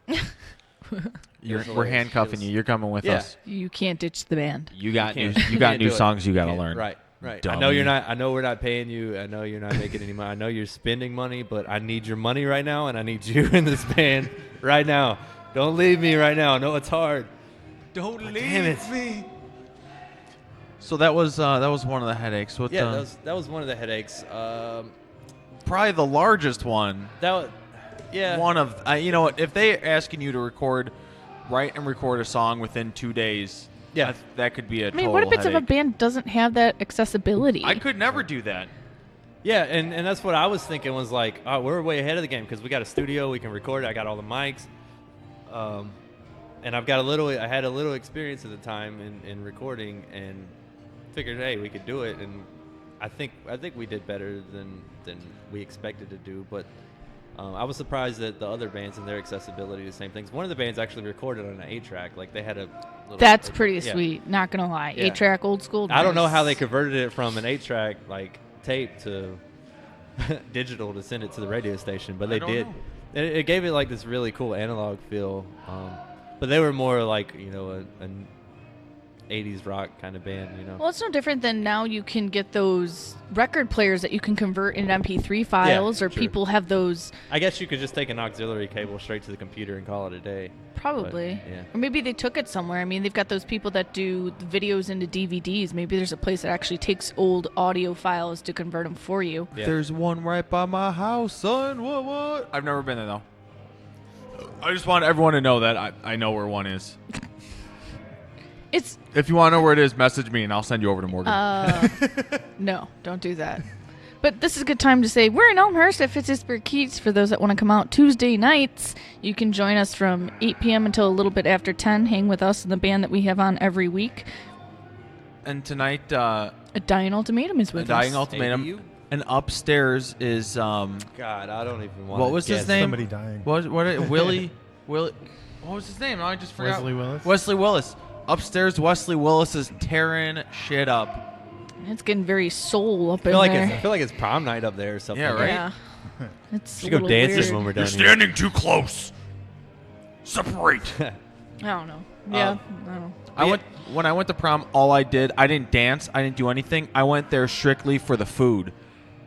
We're handcuffing you. You're coming with us. You can't ditch the band. You got can't- new you can't do it. songs you got to can't. learn. Right. I Dummy. know you're not. I know we're not paying you. I know you're not making any money. I know you're spending money, but I need your money right now, and I need you in this band right now. Don't leave me right now. I know it's hard. Don't damn it. me. So that was one of the headaches. What? Yeah, that was one of the headaches. Probably the largest one. Yeah. One of you know what? If they're asking you to write and record a song within 2 days, Yeah. that could be a I mean, total what if it's if a headache. band doesn't have that accessibility? I could never do that. Yeah, and that's what I was thinking was like, oh, we're way ahead of the game because we got a studio, we can record. I got all the mics, and I had a little experience at the time in recording, and figured, hey, we could do it. And I think we did better than we expected to do. But I was surprised that the other bands and their accessibility, the same things. One of the bands actually recorded on an 8-track, like they had a. That's pretty yeah. sweet. Not gonna lie, Yeah. 8-track, old school. I don't know nice. how they converted it from an 8-track like tape to digital to send it to the radio station, but they did. know. It gave it like this really cool analog feel, but they were more like an 80s rock kind of band, Well, it's no different than now you can get those record players that you can convert into MP3 files, or true. people have those. I guess you could just take an auxiliary cable straight to the computer and call it a day. Probably. But, yeah. Or maybe they took it somewhere. I mean, they've got those people that do the videos into DVDs. Maybe there's a place that actually takes old audio files to convert them for you. Yeah. There's one right by my house, son. What? I've never been there though. I just want everyone to know that I know where one is. It's If you want to know where it is, message me and I'll send you over to Morgan. no, don't do that. But this is a good time to say we're in Elmhurst at Fitzisburg Keats. For those that want to come out Tuesday nights, you can join us from 8 p.m. until a little bit after 10. Hang with us and the band that we have on every week. And tonight, A Dying Ultimatum is with us. Dying Ultimatum. ABU? And upstairs is God, I don't even want. what was his name? Somebody dying. What Willie? What was his name? I just forgot. Wesley Willis? Wesley Willis. Upstairs, Weslly Willis is tearing shit up. It's getting very soul up I in feel, there. I feel like it's prom night up there or something. Yeah, right? Yeah. It's We should a go little dancing weird. when we're done. Here. too close. Separate. I don't know. Yeah. I don't know. When I went to prom, I didn't dance. I didn't do anything. I went there strictly for the food.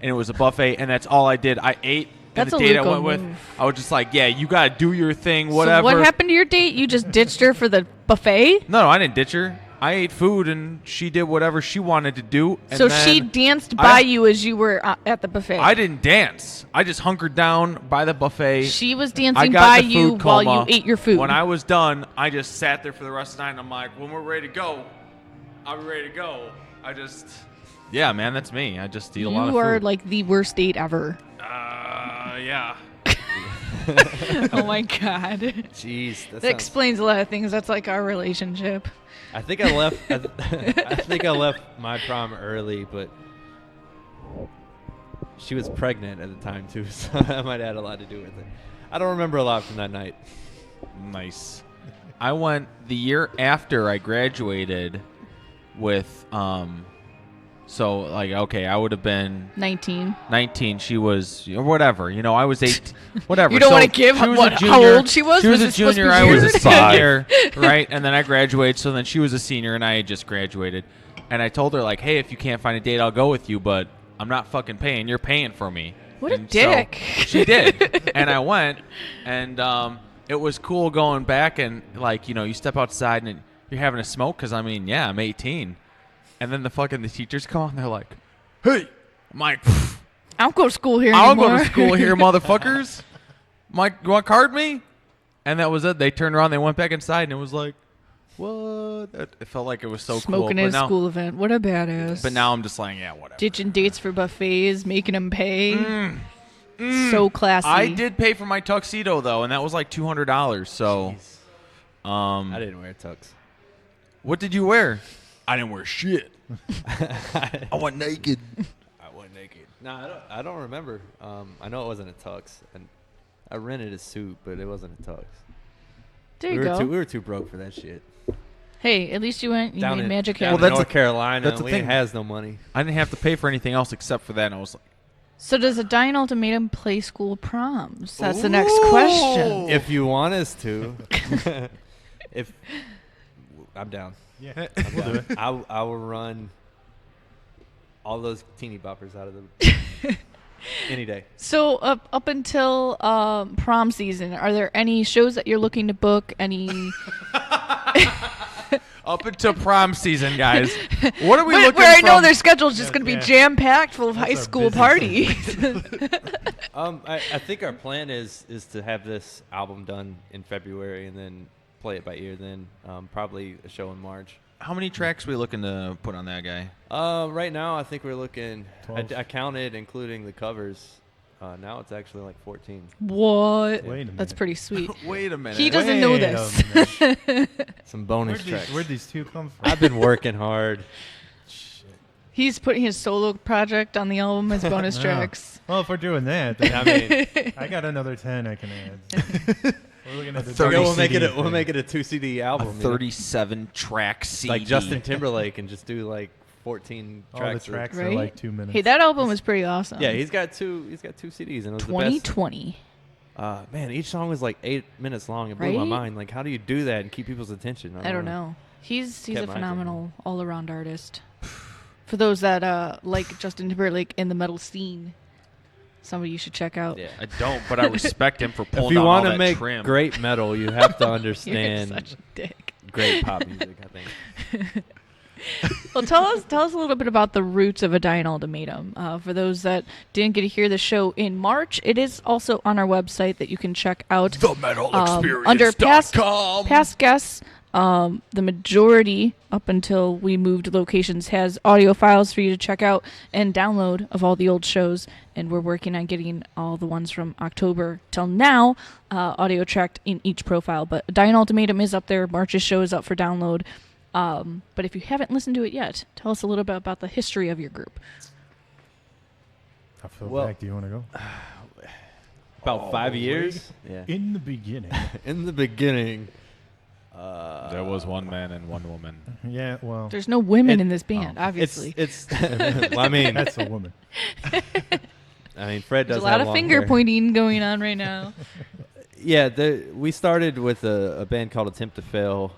And it was a buffet, and that's all I did. I ate. And That's the a date I Luco went with, move. I was just like, yeah, you got to do your thing, whatever. So what happened to your date? You just ditched her for the buffet? No, I didn't ditch her. I ate food, and she did whatever she wanted to do. And So then she danced by you as you were at the buffet. I didn't dance. I just hunkered down by the buffet. She was I dancing got by the you food while coma. you ate your food. When I was done, I just sat there for the rest of the night, and I'm like, when we're ready to go, I'll be ready to go. Yeah, man, that's me. I just eat a lot of You are food. like the worst date ever. Yeah. Oh my god. Jeez, That explains a lot of things. That's like our relationship. I think I left. I think I left my prom early, but she was pregnant at the time too, so that might have had a lot to do with it. I don't remember a lot from that night. Nice. I went the year after I graduated with So, like, okay, I would have been 19. 19. She was, or whatever. You know, I was 8. Whatever. You don't So want to give she was what, a junior, how old she was? She was a it supposed to junior. be I was a weird? senior, right? And then I graduated. So then she was a senior, and I had just graduated. And I told her, like, hey, if you can't find a date, I'll go with you, but I'm not fucking paying. You're paying for me. What a And dick. So she did. And I went, and it was cool going back, and, like, you know, you step outside, and you're having a smoke, because, I mean, yeah, I'm 18. And then the teachers come, and they're like, hey. I'm like, I don't go to school here I'll anymore. go to school here, motherfuckers. I'm like, you want to card me? And that was it. They turned around, they went back inside, and it was like, what? It felt like it was so Smoking cool. at a school event. What a badass. But now I'm just like, yeah, whatever. Ditching dates for buffets, making them pay. So classy. I did pay for my tuxedo, though, and that was like $200. So, I didn't wear tux. What did you wear? I didn't wear shit. I went naked. I went naked. No, I don't remember. I know it wasn't a tux, and I rented a suit, but it wasn't a tux. There you go. We were too broke for that shit. Hey, at least you went. You Down made in, magic down happen. in North Carolina, that's the we thing. has no money. I didn't have to pay for anything else except for that, and I was like, So does a Dying Ultimatum play school proms? That's the next question. If you want us to, if I'm down. Yeah, I'm we'll do it. I will run all those teeny boppers out of the any day. So up until prom season, are there any shows that you're looking to book? Any? up until prom season, guys. What are we where, looking where I know from- their schedule's just going to be Yeah. jam packed full of That's high our school busy parties. I think our plan is to have this album done in February and then play it by ear. Then probably a show in March. How many tracks are we looking to put on that guy? Right now, I think we're looking. 12. I counted, including the covers. Now it's actually like 14. What? Wait a That's minute. pretty sweet. Wait a minute. He doesn't know Wait a this. Some bonus tracks. Where'd these two come from? I've been working hard. He's putting his solo project on the album as bonus No. tracks. Well, if we're doing that, then I mean, I got another 10 I can add. We're looking at the 30 we'll make it. CD We'll thing. make it a 2 CD A album. you know? 37-track CD. like Justin Timberlake, and just do like 14 All tracks. the tracks Right? are like 2 minutes. Hey, that album was pretty awesome. Yeah, he's got two CDs, and it was 2020. the best. Man, each song was like 8 minutes long. It blew my Right? mind. Like, how do you do that and keep people's attention? I don't know. He's Kept a my phenomenal all-around artist. For those that like Justin Timberlake in the metal scene, somebody you should check out. Yeah. I don't, but I respect him for pulling If you down all want to that make trim. great metal, you have to You're understand such a dick. great pop music. I think. Well, tell us a little bit about the roots of a Dying Ultimatum. For those that didn't get to hear the show in March, it is also on our website that you can check out. Under past guests. The majority, up until we moved locations, has audio files for you to check out and download of all the old shows. And we're working on getting all the ones from October till now audio tracked in each profile. But Dying Ultimatum is up there. March's show is up for download. But if you haven't listened to it yet, tell us a little bit about the history of your group. How far Well- back do you want to go? About 5 years. Yeah. In the beginning. In the beginning. There was one man and one woman. Yeah, well, There's no women It- in this band, obviously. It's. Well, I mean, that's a woman. Fred There's does a lot have of long finger hair. pointing going on right now. Yeah, we started with a band called Attempt to Fail.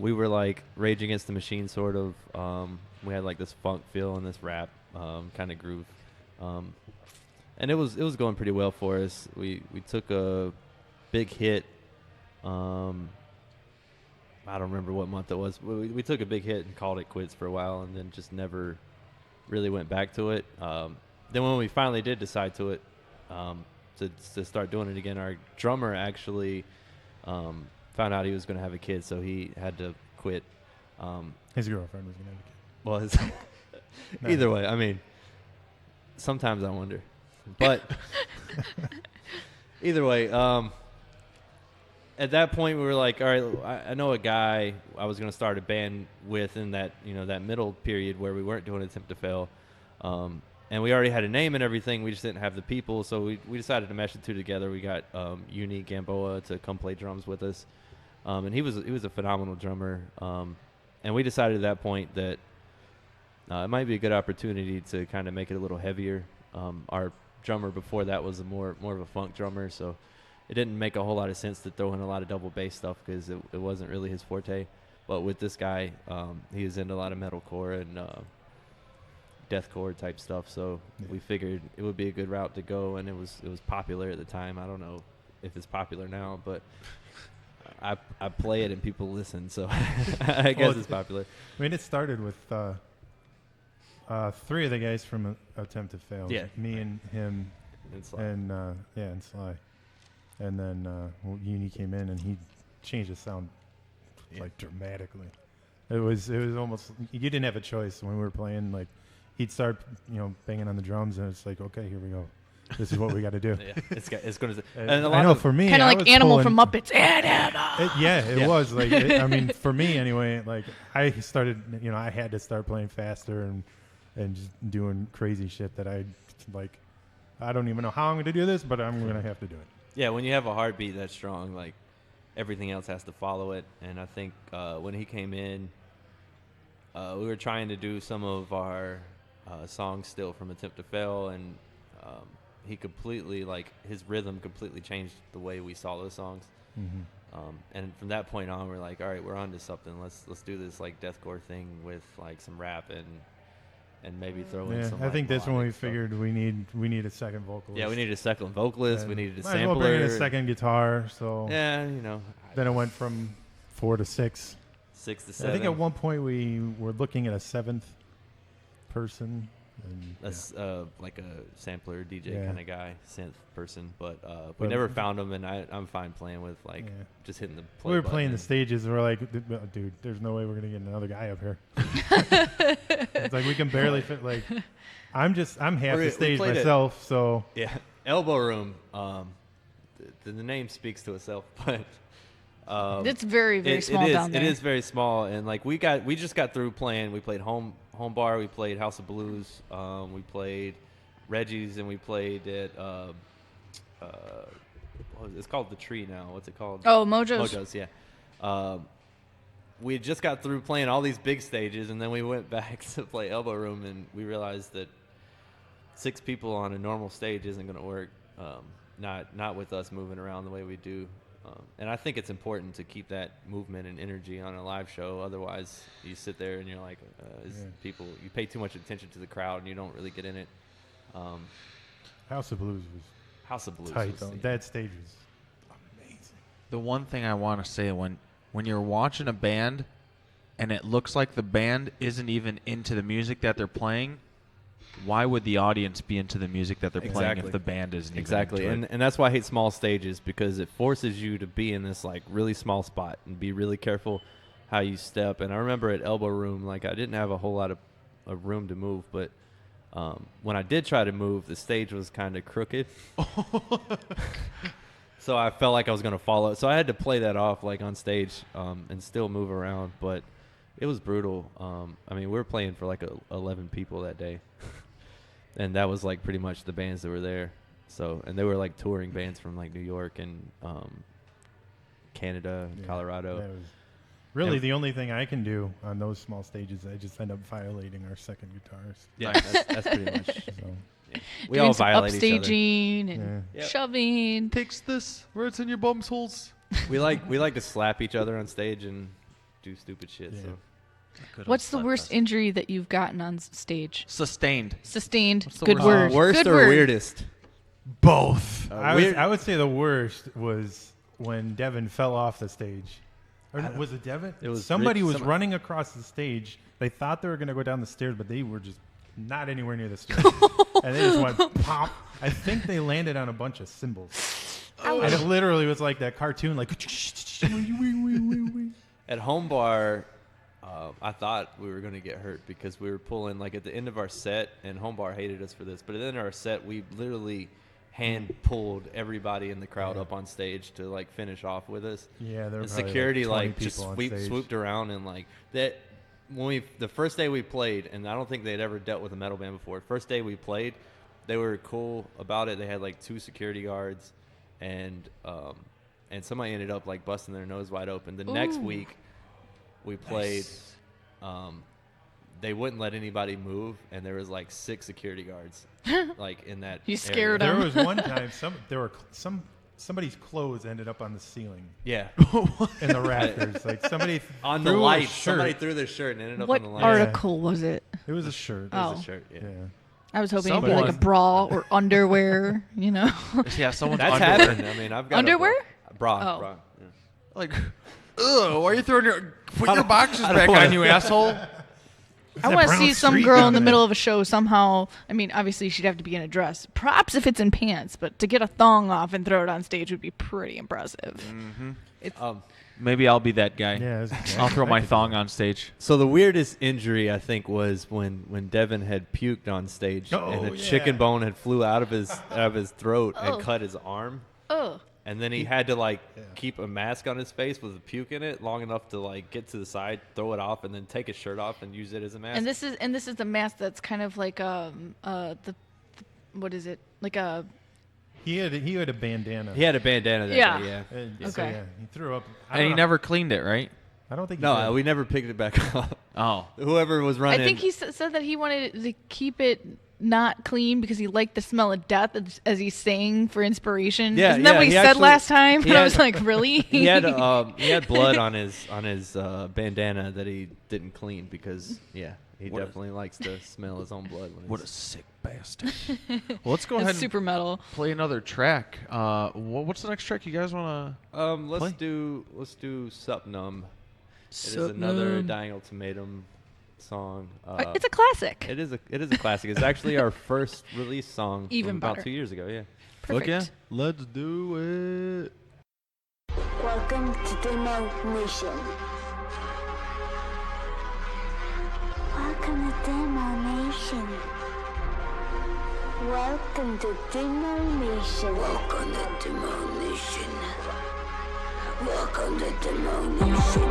We were like Rage Against the Machine, sort of. We had like this funk feel and this rap kind of groove, and it was going pretty well for us. We took a big hit. I don't remember what month it was. We took a big hit and called it quits for a while, and then just never really went back to it. Then when we finally did decide to start doing it again, our drummer actually found out he was going to have a kid, so he had to quit. His girlfriend was going to have a kid. Well, either way, I mean, sometimes I wonder. But either way, at that point we were like, all right, I know a guy I was going to start a band with in that, that middle period where we weren't doing Attempt to Fail. And we already had a name and everything. We just didn't have the people. So we decided to mesh the two together. We got Uni Gamboa to come play drums with us. And he was a phenomenal drummer. And we decided at that point that it might be a good opportunity to kind of make it a little heavier. Our drummer before that was more of a funk drummer, so it didn't make a whole lot of sense to throw in a lot of double bass stuff because it wasn't really his forte. But with this guy, he was into a lot of metalcore and deathcore type stuff, so we figured it would be a good route to go, and it was popular at the time. I don't know if it's popular now, but I play it and people listen, so I guess it's popular. I mean, it started with 3 of the guys from Attempt to Fail. Yeah. Me and him And Sly. and Sly. And then Uni came in and he changed the sound like dramatically. It was almost, you didn't have a choice when we were playing. Like, he'd start banging on the drums and it's like, okay, here we go. This is what we got to do. Yeah, it's going to. And I know for me, kind of like Animal from pulling, Muppets. Animal. It was like. I mean, for me anyway. Like, I started. I had to start playing faster and just doing crazy shit that I like. I don't even know how I'm going to do this, but I'm going to have to do it. Yeah, when you have a heartbeat that strong, like everything else has to follow it. And I think when he came in, we were trying to do some of our songs still from Attempt to Fail, and he completely, like, his rhythm completely changed the way we saw those songs. Mm-hmm. And from that point on, we're like, all right, we're on to something. Let's do this like deathcore thing with like some rap and maybe throw in some. I think that's when we stuff. figured we need a second vocalist. Yeah, we needed a second vocalist. And we needed a might as sampler. well bring in a second guitar. So yeah, Then it went from 4 to 6. 6 to 7. I think at one point we were looking at a 7th person. And, That's like a sampler DJ kind of guy, synth person, but we But- never found him, and I'm fine playing with like just hitting the play we were button playing the and- stages. And we're like, dude, there's no way we're gonna get another guy up here. It's like we can barely fit. Like, I'm half We the stage played it. myself. So Yeah, Elbow Room. The name speaks to itself, but It's very, very small down there. It is very small, and like we just got through playing. We played home bar. We played House of Blues. We played Reggie's, and we played at it's called The Tree now. What's it called? Oh, Mojo's. Mojo's, yeah. We just got through playing all these big stages, and then we went back to play Elbow Room, and we realized that 6 people on a normal stage isn't going to work. Not with us moving around the way we do. And I think it's important to keep that movement and energy on a live show. Otherwise, you sit there and you're like, you pay too much attention to the crowd and you don't really get in it. House of Blues was tight. That stage was amazing. The one thing I want to say when you're watching a band and it looks like the band isn't even into the music that they're playing, why would the audience be into the music that they're playing if the band isn't exactly even into it? And that's why I hate small stages, because it forces you to be in this like really small spot and be really careful how you step. And I remember at Elbow Room, like, I didn't have a whole lot of room to move, but when I did try to move, the stage was kind of crooked. So I felt like I was going to fall out. So I had to play that off like on stage and still move around, but it was brutal. I mean, we were playing for like 11 people that day. And that was like pretty much the bands that were there. So, and they were like touring bands from like New York and Canada, and Colorado. That was really the only thing I can do on those small stages. I just end up violating our second guitarist. Yeah, that's pretty much. So. Yeah. We Doing all some violate each other. upstaging and shoving. Takes this where it's in your bum's holes. We like to slap each other on stage and do stupid shit. Yeah. So. What's the worst injury that you've gotten on stage? Sustained. Sustained. What's the Good worst? word. Worst Good or word. weirdest? Both. I would say the worst was when Devin fell off the stage. Or was it Devin? It was somebody Rich- was running across the stage. They thought they were going to go down the stairs, but they were just not anywhere near the stairs. And they just went pop. I think they landed on a bunch of cymbals. And it literally was like that cartoon, like. At Home Bar, I thought we were going to get hurt because we were pulling, like, at the end of our set, and Home Bar hated us for this, but at the end of our set, we literally hand pulled everybody in the crowd up on stage to, like, finish off with us. Yeah, there were and probably, security, like, 20 just people on stage. swooped around, and, like, that. The first day we played, and I don't think they'd ever dealt with a metal band before. First day we played, they were cool about it. They had like 2 security guards, and somebody ended up like busting their nose wide open. The next week, we played. they wouldn't let anybody move, and there was like 6 security guards, like in that. You scared area. them. There was one time somebody's clothes ended up on the ceiling. Yeah. In the rafters, like somebody on the threw a light. shirt. Somebody threw their shirt and ended up What on the light. article was it? It was a shirt. It was a shirt. Yeah. I was hoping it'd be like a Someone- bra or underwear, you know. Yeah, someone's That's underwear. happened. I mean, I've got Underwear? A bra. Oh. Bra. Yeah. Like, ugh, why are you throwing put your boxers back on, you asshole? I want to see some girl in the middle of a show somehow. I mean, obviously she'd have to be in a dress. Props if it's in pants, but to get a thong off and throw it on stage would be pretty impressive. Mm-hmm. It's Maybe I'll be that guy. Yeah, I'll throw my thong on stage. So the weirdest injury I think was when Devin had puked on stage and a chicken bone had flew out of his throat and cut his arm. Oh. And then he had to keep a mask on his face with the puke in it long enough to get to the side, throw it off, and then take his shirt off and use it as a mask. And this is the mask that's kind of like what is it? Like a He had a bandana. He had a bandana that Yeah. day, yeah. And so, Okay. yeah, he threw up. And he never cleaned it, right? I don't think. He No, did. we never picked it back up. Oh. Whoever was running. I think he said that he wanted to keep it not clean because he liked the smell of death as he sang for inspiration. Yeah, Isn't that what he said last time? he And I had- was like, really? he had blood on his bandana that he didn't clean because he definitely likes to smell his own blood. What a sick bastard. Well, let's go That's ahead and super metal. play another track. What's the next track you guys want to let's do Sup Numb. It is another Dying Ultimatum song. It's a classic. It is a classic. It's actually our first release song Even from about better. 2 years ago. Yeah. Perfect. yeah, let's do it. Welcome to Demo Nation. Welcome to Demo Nation. Welcome to Demo Nation. Welcome to Demo Nation. Welcome to Demo Nation.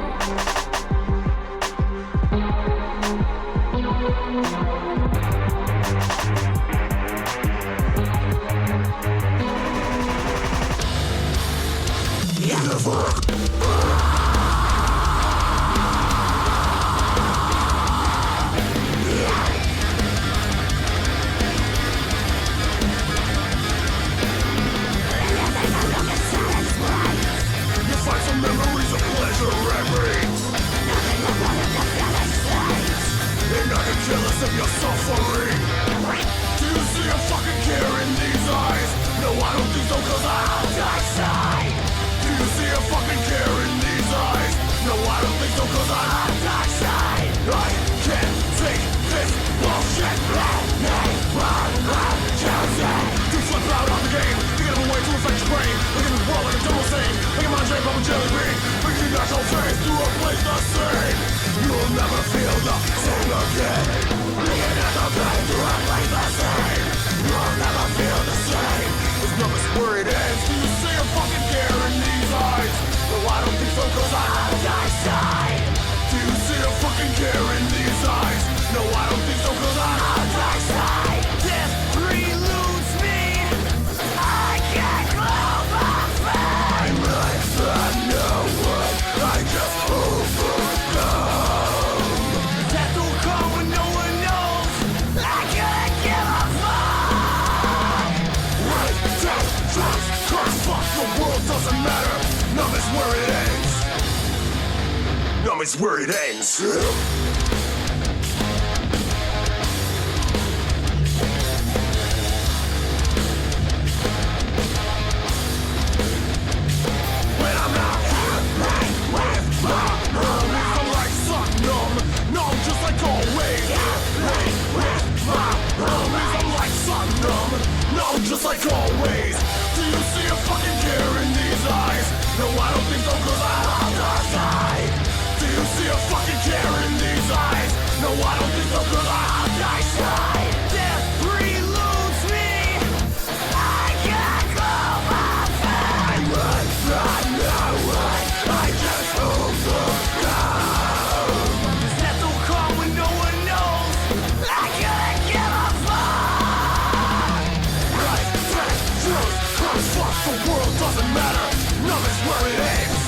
You find some memories of pleasure remedies. They're not jealous of your suffering. Do you see a fucking care in these eyes? No, I don't think so, cause I'll die side. Do you see a fucking care in these eyes? No, I don't think so, cause I'll die side. I can't take this bullshit. You flip out on the game. You get a way to affect your brain. Look at the world like a double same. Look at my shape of a jelly bean. Bring your natural face to replace the same. You'll never feel the same again. Bring your natural face to replace the same. You'll never feel the same. There's nothing where it ends. Do you see a fucking care in these eyes? No, I don't think so, cause I'll die side. Do you see a fucking care in these eyes? No, I don't think so, cause I'll die side. Death preludes me. I can't close my face. I know what I just overcome. Death will come when no one knows. I can't give a fuck. Right, death, drugs, curse, fuck, the world doesn't matter. Numb is where it ends. Numb is where it ends. When I'm out here, right with my homies, I'm like suck numb, numb just like always. Right with my homies, I'm like suck numb, numb just like always. Do you see a fucking care in these eyes? No, I don't think so, cause I'll die. Do you see a fucking care in these eyes? No, I don't think so, cause I'll die. Death preludes me. I can't close my face. I know what I just overcome. Death will come when no one knows. I can't give a fuck. Right, death, drugs, curse, fuck, the world doesn't matter. Numb is where it ends.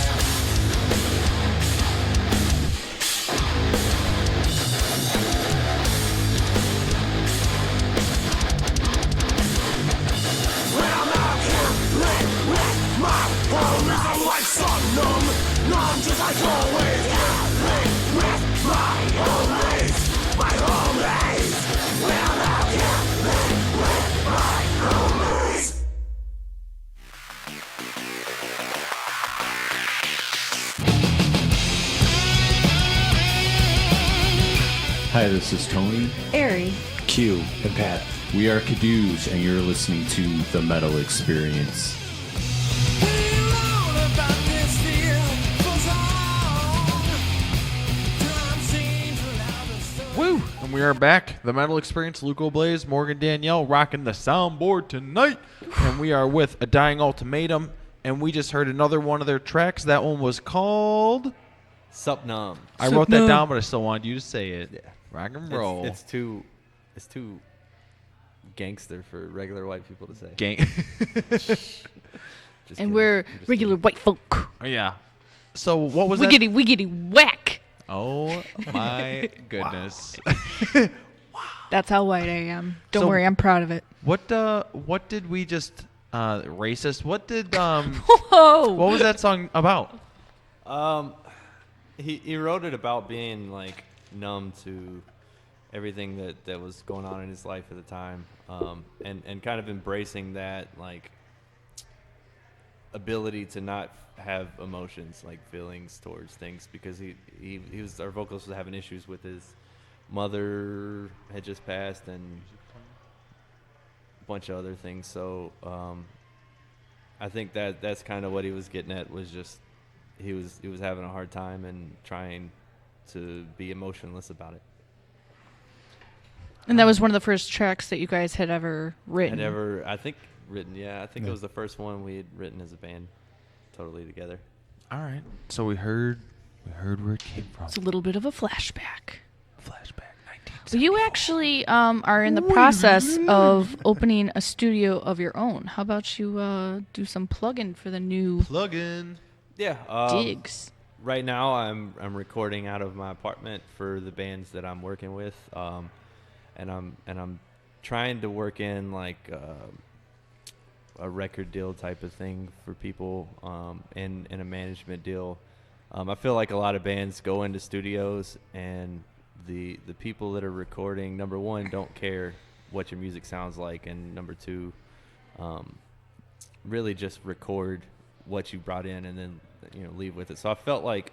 Hi, this is Tony, Ari, Q, and Pat. We are Caduce, and you're listening to The Metal Experience. Woo! And we are back. The Metal Experience, Luco Blaze, Morgan Danielle, rocking the soundboard tonight. And we are with A Dying Ultimatum. And we just heard another one of their tracks. That one was called Supnum. I wrote that down, but I still wanted you to say it. Yeah. Rock and roll. It's too gangster for regular white people to say. And we're regular white folk. Oh, yeah. So what was Wiggity whack. Oh my goodness. That's how white I am. Don't worry, I'm proud of it. What did we just racist? What did Whoa. What was that song about? He wrote it about being like numb to everything that was going on in his life at the time, and kind of embracing that like ability to not have emotions, like feelings towards things, because he was, our vocalist was having issues with his mother had just passed and a bunch of other things. So I think that's kind of what he was getting at, was just he was having a hard time and trying to be emotionless about it. And that was one of the first tracks that you guys had ever written. I think it was the first one we had written as a band, totally together. All right. So we heard where it came from. It's a little bit of a flashback. So you actually are in the process of opening a studio of your own. How about you do some plug-in for the new digs? Right now, I'm recording out of my apartment for the bands that I'm working with, and I'm trying to work in like a record deal type of thing for people, and a management deal. I feel like a lot of bands go into studios and the people that are recording, number one, don't care what your music sounds like, and number two, really just record what you brought in and then leave with it. So I felt like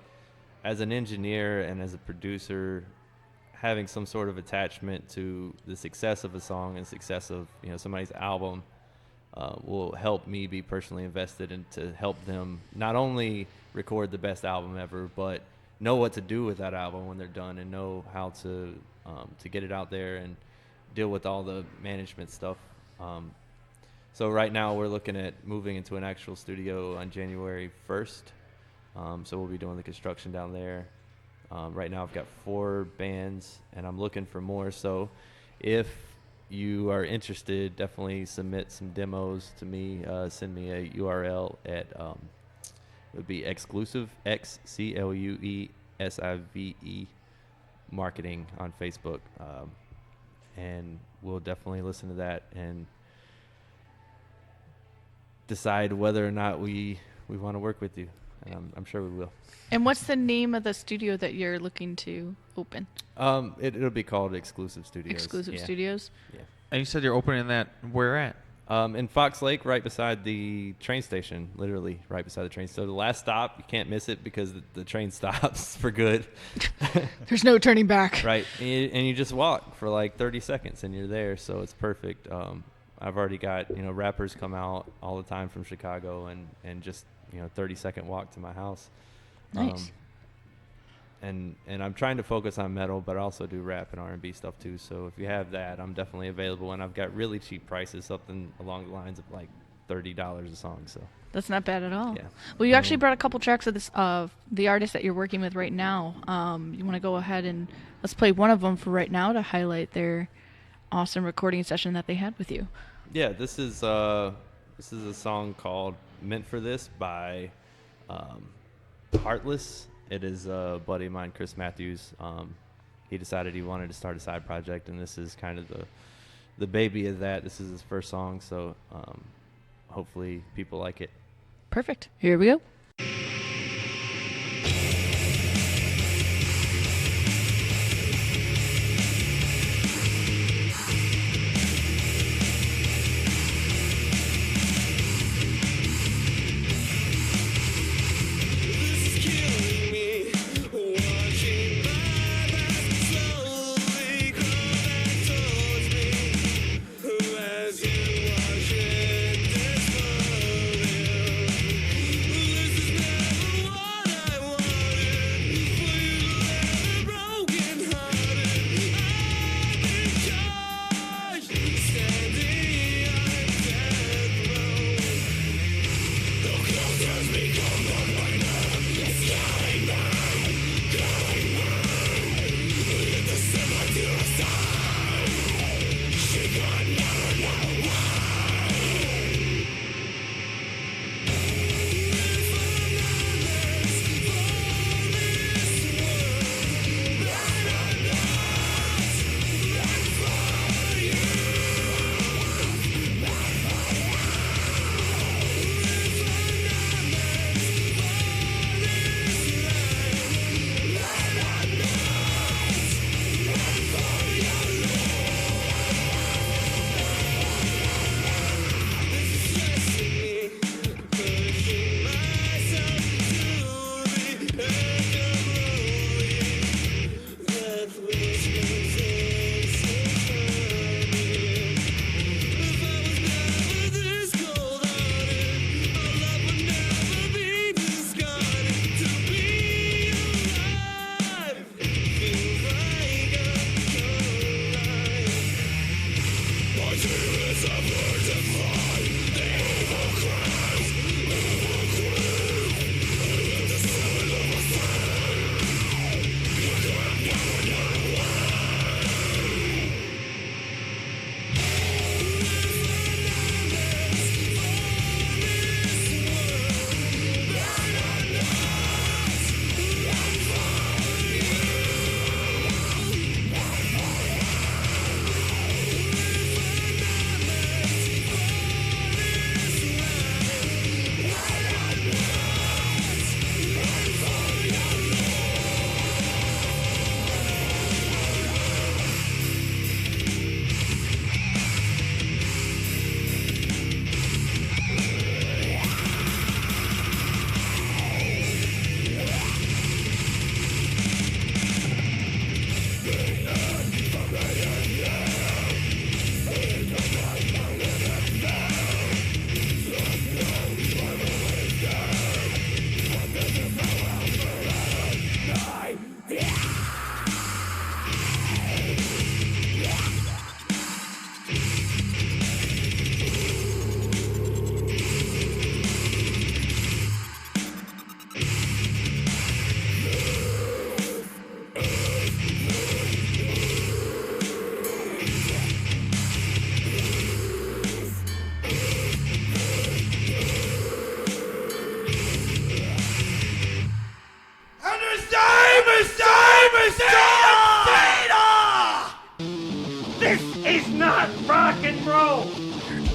as an engineer and as a producer, having some sort of attachment to the success of a song and success of somebody's album will help me be personally invested and to help them not only record the best album ever, but know what to do with that album when they're done, and know how to get it out there and deal with all the management stuff. So right now we're looking at moving into an actual studio on January 1st. So we'll be doing the construction down there. Right now I've got 4 bands and I'm looking for more. So if you are interested, definitely submit some demos to me. Send me a URL at it would be exclusive, XCLUESIVE marketing on Facebook, and we'll definitely listen to that and decide whether or not we want to work with you. And I'm sure we will. And what's the name of the studio that you're looking to open? It'll be called Exclusive Studios. Exclusive Studios? Yeah. And you said you're opening that where at? In Fox Lake, right beside the train station, literally right beside the train. So the last stop, you can't miss it because the train stops for good. There's no turning back. Right, and you just walk for like 30 seconds and you're there, so it's perfect. I've already got, rappers come out all the time from Chicago and just, 30-second walk to my house. Nice. And I'm trying to focus on metal, but I also do rap and R&B stuff too. So if you have that, I'm definitely available, and I've got really cheap prices, something along the lines of like $30 a song. So that's not bad at all. Yeah. Well, you actually brought a couple tracks of this the artist that you're working with right now. You want to go ahead and let's play one of them for right now to highlight their awesome recording session that they had with you. Yeah, this is a song called "Meant for This" by Heartless. It is a buddy of mine, Chris Matthews. He decided he wanted to start a side project, and this is kind of the baby of that. This is his first song, so hopefully people like it. Perfect. Here we go. This is killing me. Watching my life slowly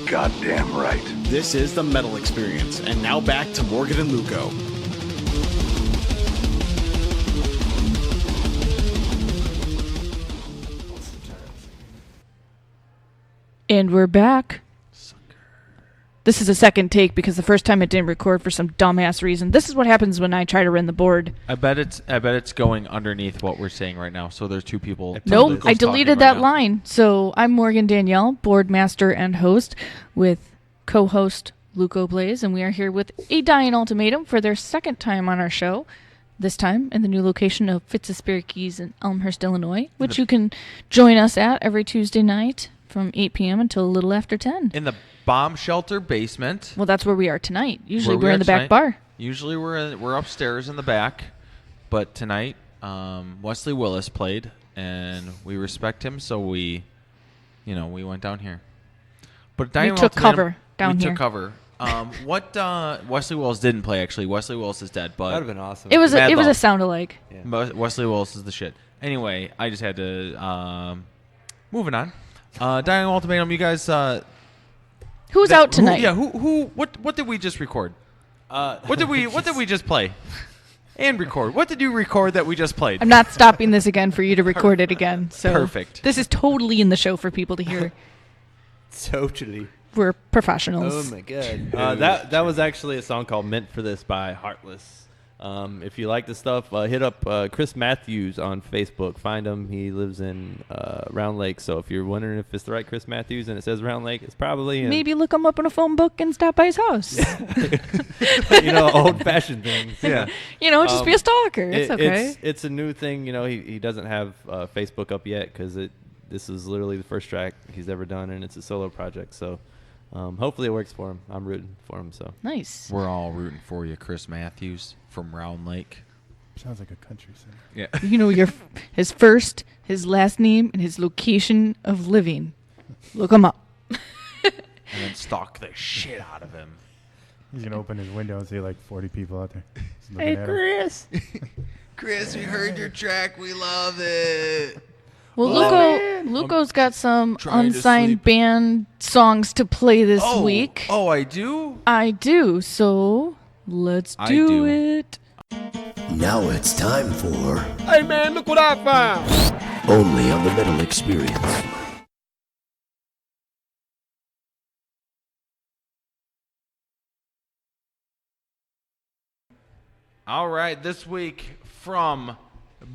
Goddamn right. This is the Metal Experience, and now back to Morgan and Luco. And we're back. This is a second take because the first time it didn't record for some dumbass reason. This is what happens when I try to run the board. I bet it's going underneath what we're saying right now. So there's two people. Nope, I deleted that line. So I'm Morgan Danielle, board master and host, with co-host Luco Blaze, and we are here with a Dying Ultimatum for their second time on our show. This time in the new location of Fitzspirkeys in Elmhurst, Illinois, which you can join us at every Tuesday night from 8 p.m. until a little after 10. In the bomb shelter basement. Well, that's where we are tonight. Usually we're in the back bar. Usually we're upstairs in the back, but tonight Wesley Willis played, and we respect him, so we went down here. But we took cover down here. We took cover. What Wesley Willis didn't play, actually. Wesley Willis is dead, but that would have been awesome. It was a sound alike. Yeah. Wesley Willis is the shit. Anyway, I just had to moving on. Dying Ultimatum, you guys. Who's out tonight? What did we just record? What did we just play? And record. What did you record that we just played? I'm not stopping this again for you to record it again. So perfect. This is totally in the show for people to hear. Totally. We're professionals. Oh my god. That was actually a song called "Meant for This" by Heartless. If you like the stuff, hit up Chris Matthews on Facebook. Find him. He lives in Round Lake. So if you're wondering if it's the right Chris Matthews and it says Round Lake, it's probably him. Maybe look him up in a phone book and stop by his house. Old-fashioned things. Yeah. Just be a stalker. It's okay. It's a new thing. He doesn't have Facebook up yet because this is literally the first track he's ever done, and it's a solo project. So hopefully it works for him. I'm rooting for him. So nice. We're all rooting for you, Chris Matthews from Round Lake. Sounds like a country singer. Yeah. His first, his last name, and his location of living. Look him up. And then stalk the shit out of him. He's going to open his window and see like 40 people out there. Hey, Chris. Chris, we heard your track. We love it. Well, Luco's got some unsigned band songs to play this week. Oh, I do? I do, so let's do it. Now it's time for... Hey man, look what I found! Only on the Metal Experience. All right, this week from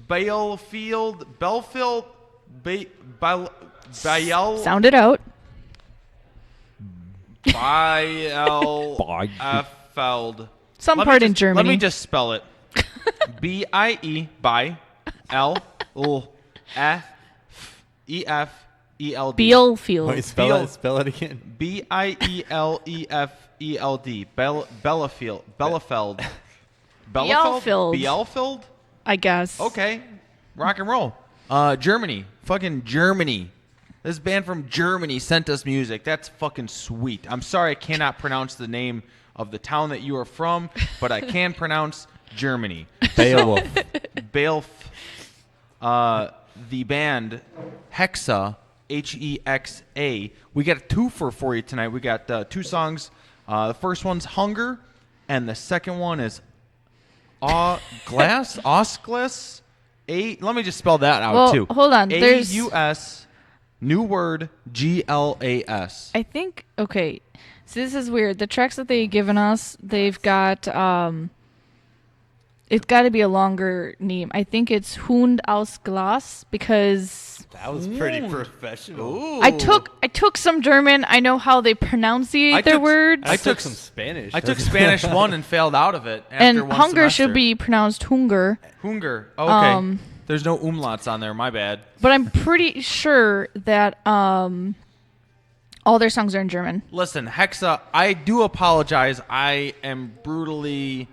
Belfield, Sound it out. Bielefeld. Some part in Germany. Let me just spell it. B-I-E, by L-L-F-E-F-E-L-D. Bielefeld. Wait, spell it again. Bielefeld. Bielefeld. Bielefeld. Bielefeld? I guess. Okay. Rock and roll. Germany. Fucking Germany. This band from Germany sent us music. That's fucking sweet. I'm sorry I cannot pronounce the name of the town that you are from, but I can pronounce Germany. Beowulf. The band Hexa, Hexa. We got a twofer for you tonight. We got 2 songs. The first one's Hunger, and the second one is Osglass. Let me just spell that out too. Hold on. There's AUS, new word, GLAS. I think, okay, so this is weird. The tracks that they've given us, they've got, it's got to be a longer name. I think it's Hund aus Glas because... That was pretty professional. Ooh. I took some German. I know how they pronunciate their words. I took some Spanish. I took Spanish 1 and failed out of it after and one hunger semester. should be pronounced Hunger. Hunger. Okay. There's no umlauts on there. My bad. But I'm pretty sure that all their songs are in German. Listen, Hexa, I do apologize. I am brutally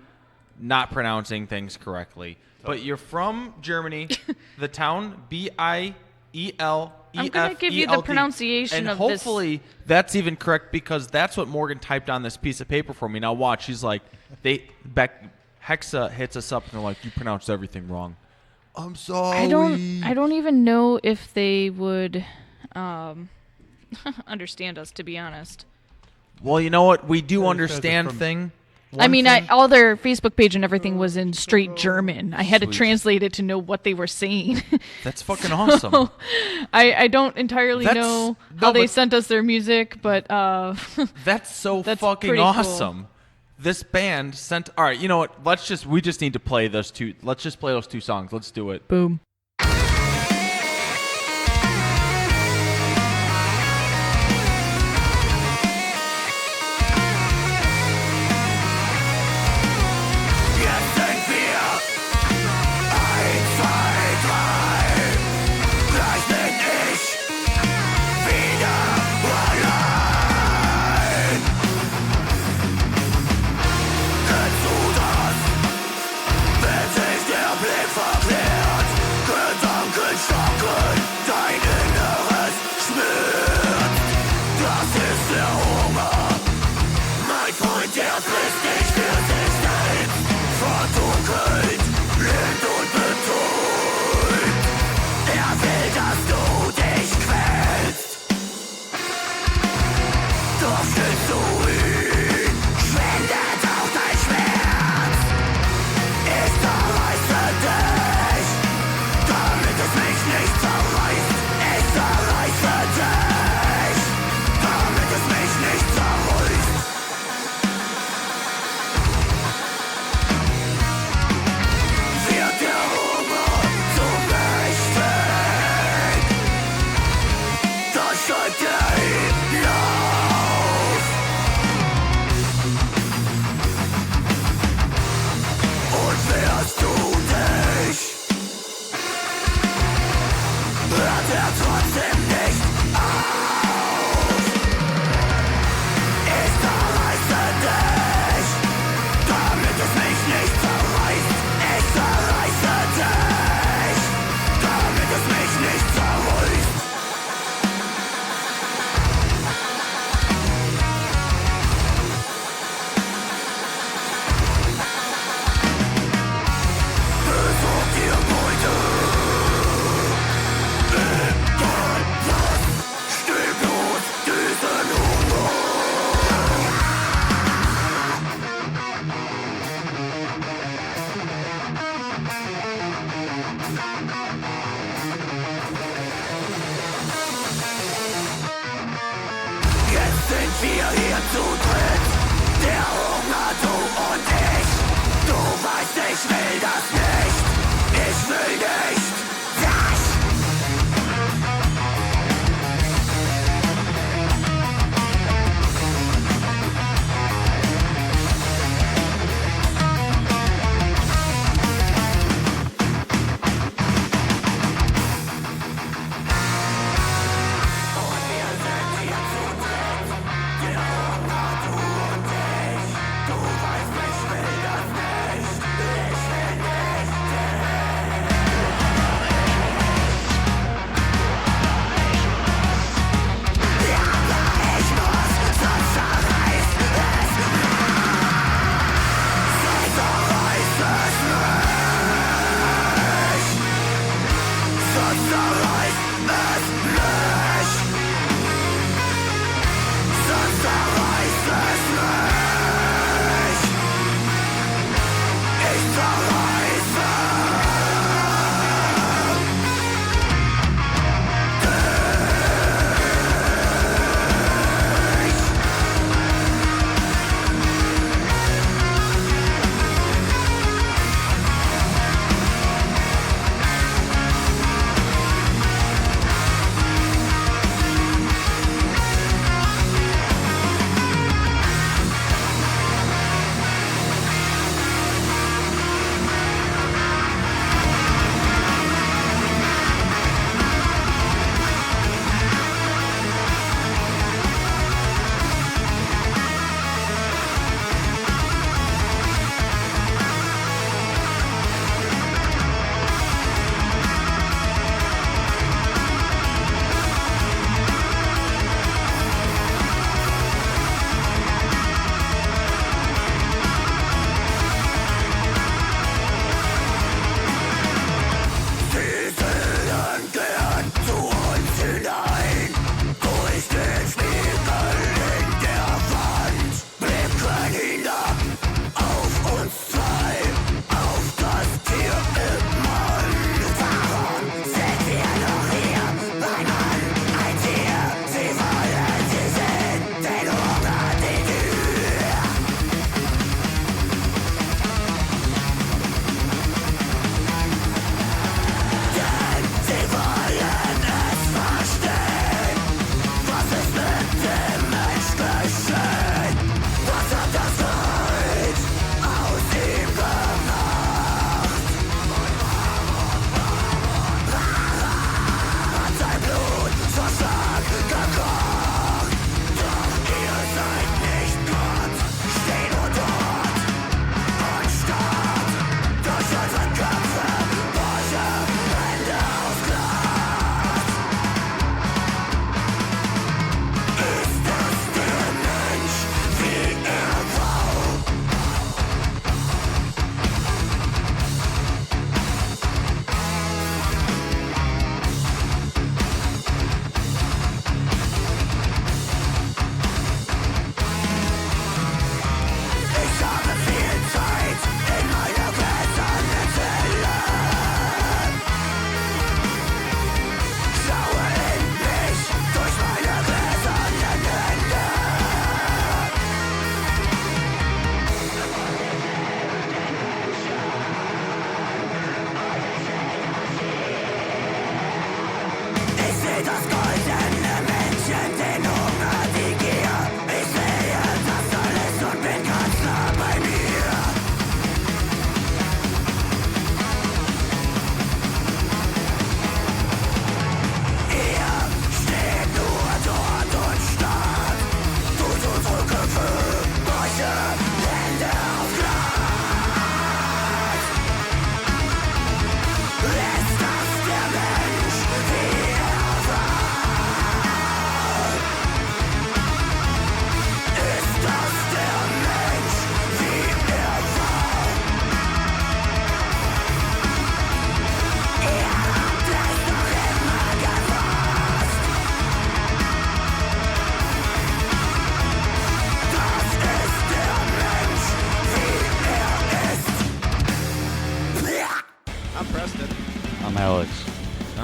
not pronouncing things correctly. But you're from Germany, the town Bielefeld. I'm going to give you the pronunciation and of hopefully that's even correct because that's what Morgan typed on this piece of paper for me. Now watch. She's like, Hexa hits us up and they're like, you pronounced everything wrong. I'm sorry. I don't even know if they would understand us, to be honest. Well, you know what? We do understand thing. I mean, all their Facebook page and everything was in straight German. I had to translate it to know what they were saying. That's fucking awesome. I don't entirely know how they sent us their music, but that's so that's fucking awesome. Cool. This band sent. All right, you know what? We just need to play those 2. Let's just play those 2 songs. Let's do it. Boom.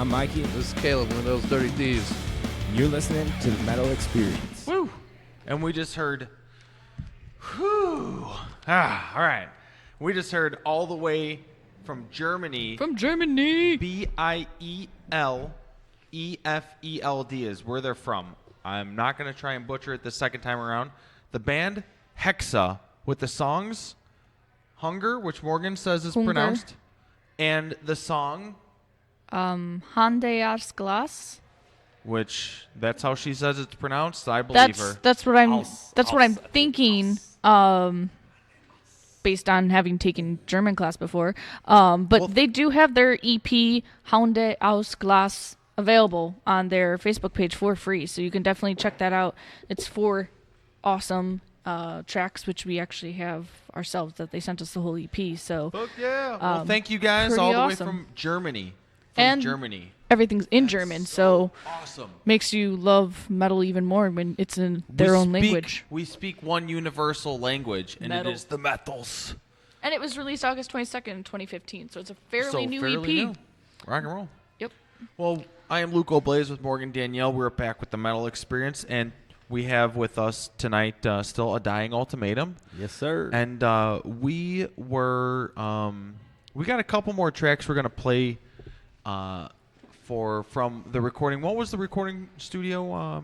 I'm Mikey. This is Caleb, one of those dirty thieves. You're listening to the Metal Experience. Woo! And we just heard, whew. All right. We just heard all the way from Germany. From Germany. Bielefeld is where they're from. I'm not going to try and butcher it the second time around. The band Hexa with the songs Hunger, which Morgan says is Hunger. pronounced, and the song Handejars Glas. which that's how she says it's pronounced. I believe her. That's what I'm thinking. Based on having taken German class before. But they do have their EP Hounde aus Glas available on their Facebook page for free, so you can definitely check that out. It's 4 awesome tracks, which we actually have ourselves, that they sent us the whole EP. So, Fuck yeah. Well, thank you guys all the way from Germany. Germany. Everything's in German, so awesome. Makes you love metal even more when it's in their own language. We speak one universal language, and Metal. it is the metals. And it was released August 22nd, 2015, so it's a fairly new EP. New. Rock and roll. Yep. Well, I am Luke O'Blaze with Morgan Danielle. We're back with the Metal Experience, and we have with us tonight still a dying Ultimatum. Yes, sir. And we were we got a couple more tracks we're gonna play from the recording. What was the recording studio?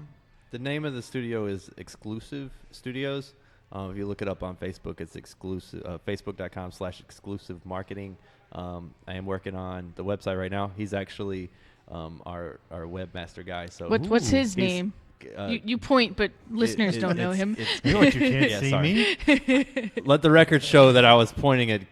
The name of the studio is Exclusive Studios. If you look it up on Facebook, it's exclusive. Facebook.com/exclusive marketing. I am working on the website right now. He's actually our webmaster guy. So what's his name? You point, but listeners don't know him. You know what, you can't see me? Let the record show that I was pointing at.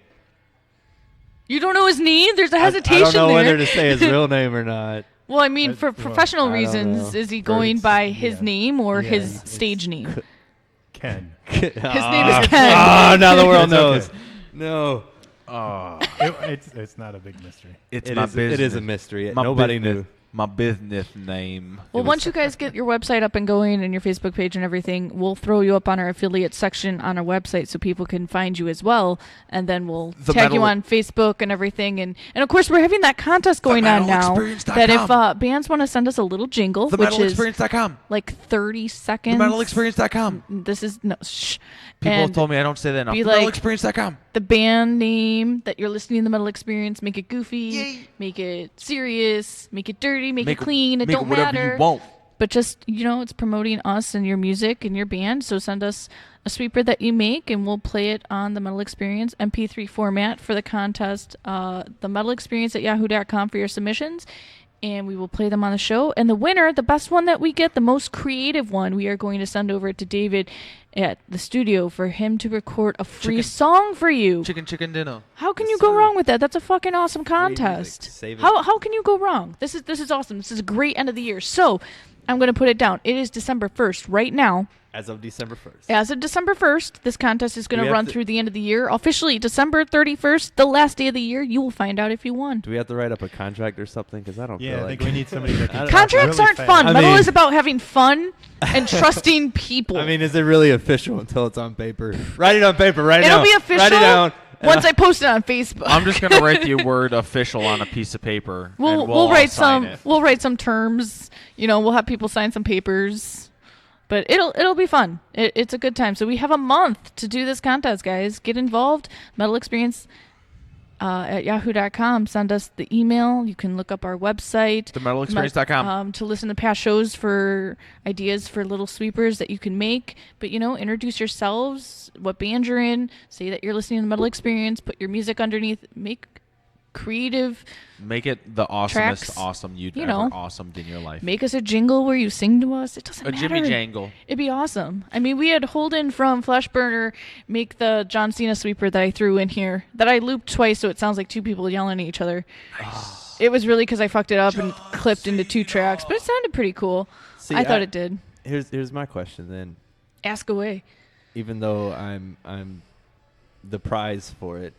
You don't know his name? There's a hesitation I don't know there. whether to say his real name or not. Well, I mean, for professional reasons, is he going by his name or his stage name? Ken. His name is Ken. Oh, now the world knows. Okay. No. It's not a big mystery. It is a mystery. Nobody knew. My business name. Well, once you guys get your website up and going and your Facebook page and everything, we'll throw you up on our affiliate section on our website so people can find you as well. And then we'll tag you on Facebook and everything. And of course, we're having that contest going on now. That if bands want to send us a little jingle, which is like 30 seconds. TheMetalExperience.com. This is, no, shh. People and have told me I don't say that enough. TheMetalExperience.com. The band name that you're listening to the Metal Experience. Make it goofy. Make it serious. Make it dirty. Make it clean. It don't matter. You won't. But just, it's promoting us and your music and your band. So send us a sweeper that you make, and we'll play it on the Metal Experience MP3 format for the contest. The Metal Experience at yahoo.com for your submissions. And we will play them on the show. And the winner, the best one that we get, the most creative one, we are going to send over to David at the studio for him to record a free song for you. Chicken dinner. How can you go wrong with that? That's a fucking awesome contest. How can you go wrong? This is awesome. This is a great end of the year. So I'm going to put it down. It is December 1st right now. As of December 1st. As of December 1st, this contest is going to run through the end of the year. Officially, December 31st, the last day of the year, you will find out if you won. Do we have to write up a contract or something? Because I don't feel I like... think we need somebody that can Contracts really aren't fast. fun. Metal is about having fun and trusting people. I mean, is it really official until it's on paper? Write it on paper right now. It'll be official write it down. once I post it on Facebook. I'm just going to write the word official on a piece of paper. We'll write some terms. We'll have people sign some papers. But it'll be fun. It's a good time. So we have a month to do this contest, guys. Get involved. Metal Experience at yahoo.com. Send us the email. You can look up our website. TheMetalExperience.com. To listen to past shows for ideas for little sweepers that you can make. But, introduce yourselves, what band you're in. Say that you're listening to the Metal Experience. Put your music underneath. Make creative. Make it the awesomest tracks, awesome you'd ever awesomed in your life. Make us a jingle where you sing to us. It doesn't matter. A Jimmy Jangle. It'd be awesome. I mean, we had Holden from Fleshburner make the John Cena sweeper that I threw in here, that I looped twice so it sounds like two people yelling at each other. Nice. It was really because I fucked it up and clipped into 2 tracks, but it sounded pretty cool. See, I thought it did. Here's my question then. Ask away. Even though I'm the prize for it,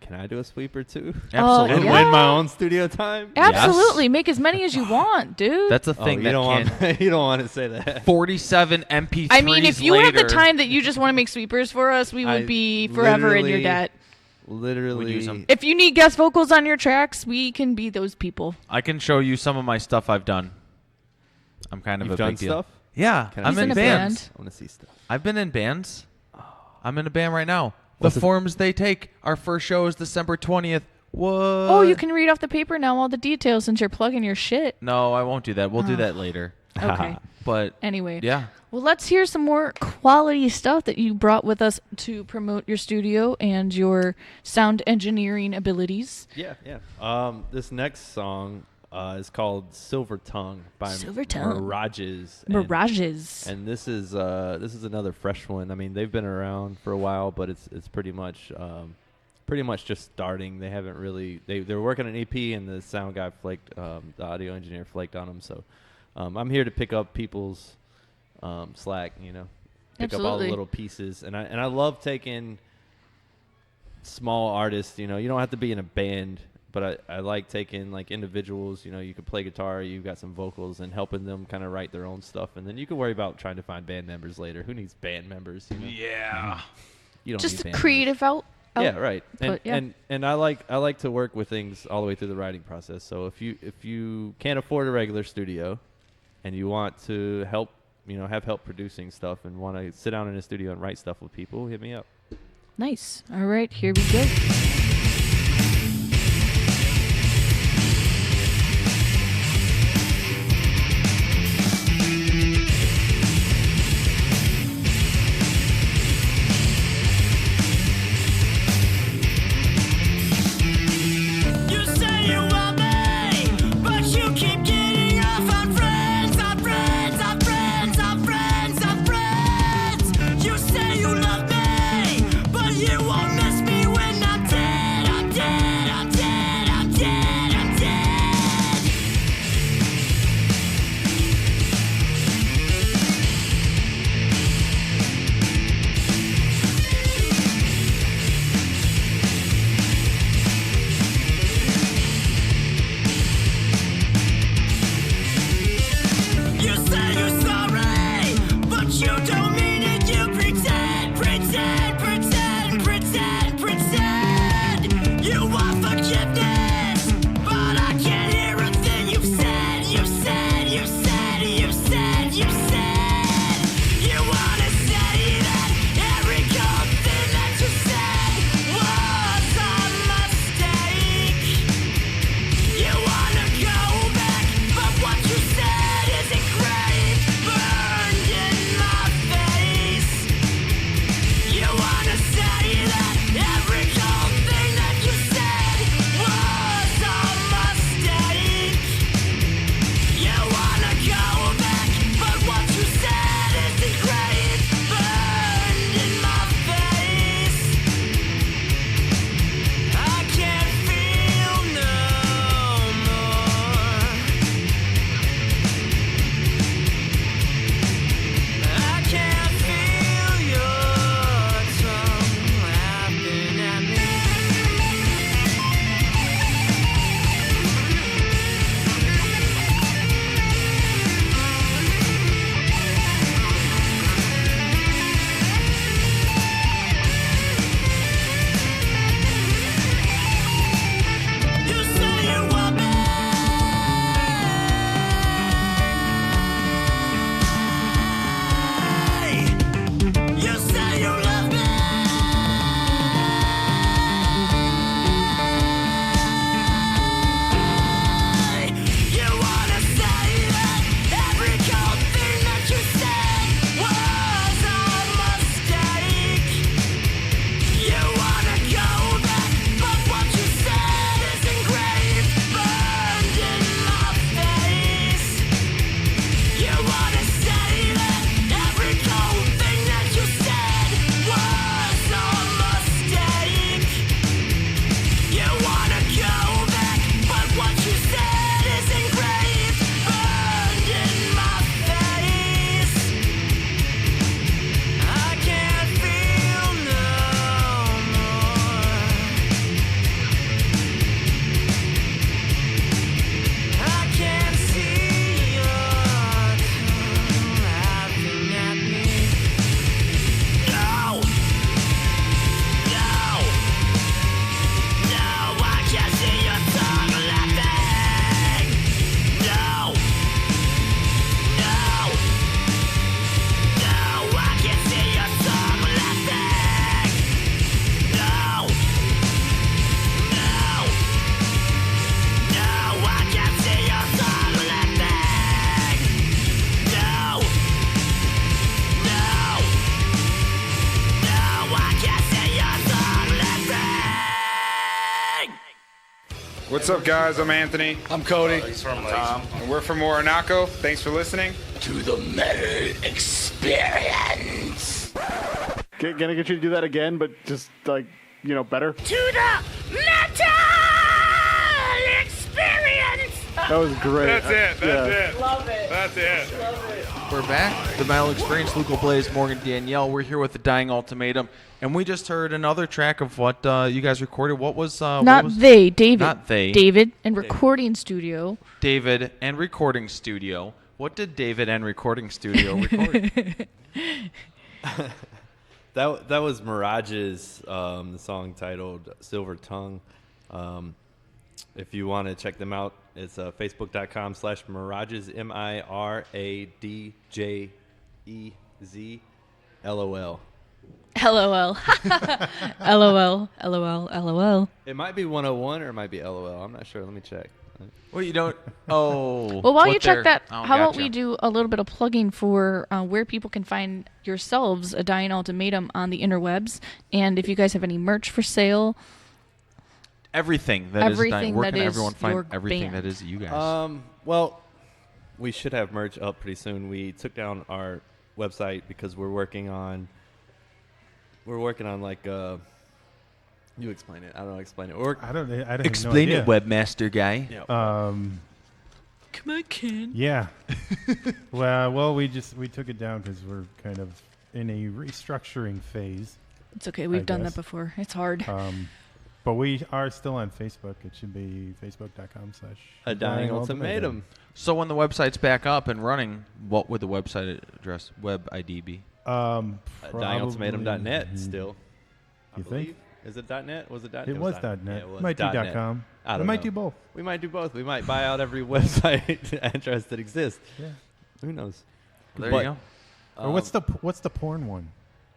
can I do a sweeper too? Absolutely. And win my own studio time? Absolutely. Yes. Make as many as you want, dude. That's a thing you don't want to say that. 47 MP3s I mean, if you later, have the time that you just want to make sweepers for us, we would be forever in your debt. Literally. If you need guest vocals on your tracks, we can be those people. I can show you some of my stuff I've done. I'm kind of You've a done big deal. stuff? Yeah, I'm in bands. I want to see stuff. I've been in bands. I'm in a band right now. The forms they take. Our first show is December 20th. What? Oh, you can read off the paper now all the details since you're plugging your shit. No, I won't do that. We'll do that later. Okay. But anyway. Yeah. Well, let's hear some more quality stuff that you brought with us to promote your studio and your sound engineering abilities. Yeah. This next song is called Silver Tongue by Silver Tongue. Mirages. And this is another fresh one. I mean, they've been around for a while, but it's pretty much just starting. They haven't really they're working on an EP, and the sound guy flaked, the audio engineer flaked on them. So I'm here to pick up people's slack, pick up all the little pieces, and I love taking small artists. You don't have to be in a band. But I like taking like individuals, you could play guitar, you've got some vocals, and helping them kind of write their own stuff. And then you can worry about trying to find band members later. Who needs band members? Yeah. You don't just need a band creative members. out. Yeah, right. And, Yeah. and I like to work with things all the way through the writing process. So if you can't afford a regular studio and you want to help, have help producing stuff and want to sit down in a studio and write stuff with people, hit me up. Nice. All right, here we go. You say you love me, but you won't miss me when I'm dead. What's up, guys? I'm Anthony. I'm Cody. He's from Tom. And we're from Orinoco. Thanks for listening to the Metal Experience. Gonna get you to do that again, but just like, better. To the Metal Experience. That was great. That's it. That's it. Love it. That's it. Love it. We're back. The Metal Experience, Luke Blaze, Morgan Danielle. We're here with the Dying Ultimatum. And we just heard another track of what you guys recorded. What was... David. Not they. David and Recording Studio. David and Recording Studio. What did David and Recording Studio record? That was Mirage's the song titled Silver Tongue. If you want to check them out, it's facebook.com/Mirages, MIRADJEZ LOL. LOL. It might be 101 or it might be LOL. I'm not sure. Let me check. Well, you don't. Oh. Well, while you check that, how about we do a little bit of plugging for where people can find yourselves, a Dying Ultimatum, on the interwebs, and if you guys have any merch for sale. Everything that is dying. Where that can is everyone find your everything band? that is you guys? Well, we should have merch up pretty soon. We took down our website because we're working on like you explain it. I don't know. Explain it. I don't explain no it, webmaster guy. Yeah. Come on, Ken. Yeah. well, we took it down because we're kind of in a restructuring phase. It's okay. We've done that before. It's hard. But we are still on Facebook. It should be facebook.com/A Dying Ultimatum. So when the website's back up and running, what would the website address, web ID be? DyingUltimatum.net still. You think? Is it .net? Was it .net? It was .net. Yeah, it was might do .net. .com. I don't we might know. do both. We might do both. We might buy out every website address that exists. Yeah. Who knows? There you go. Or what's the porn one?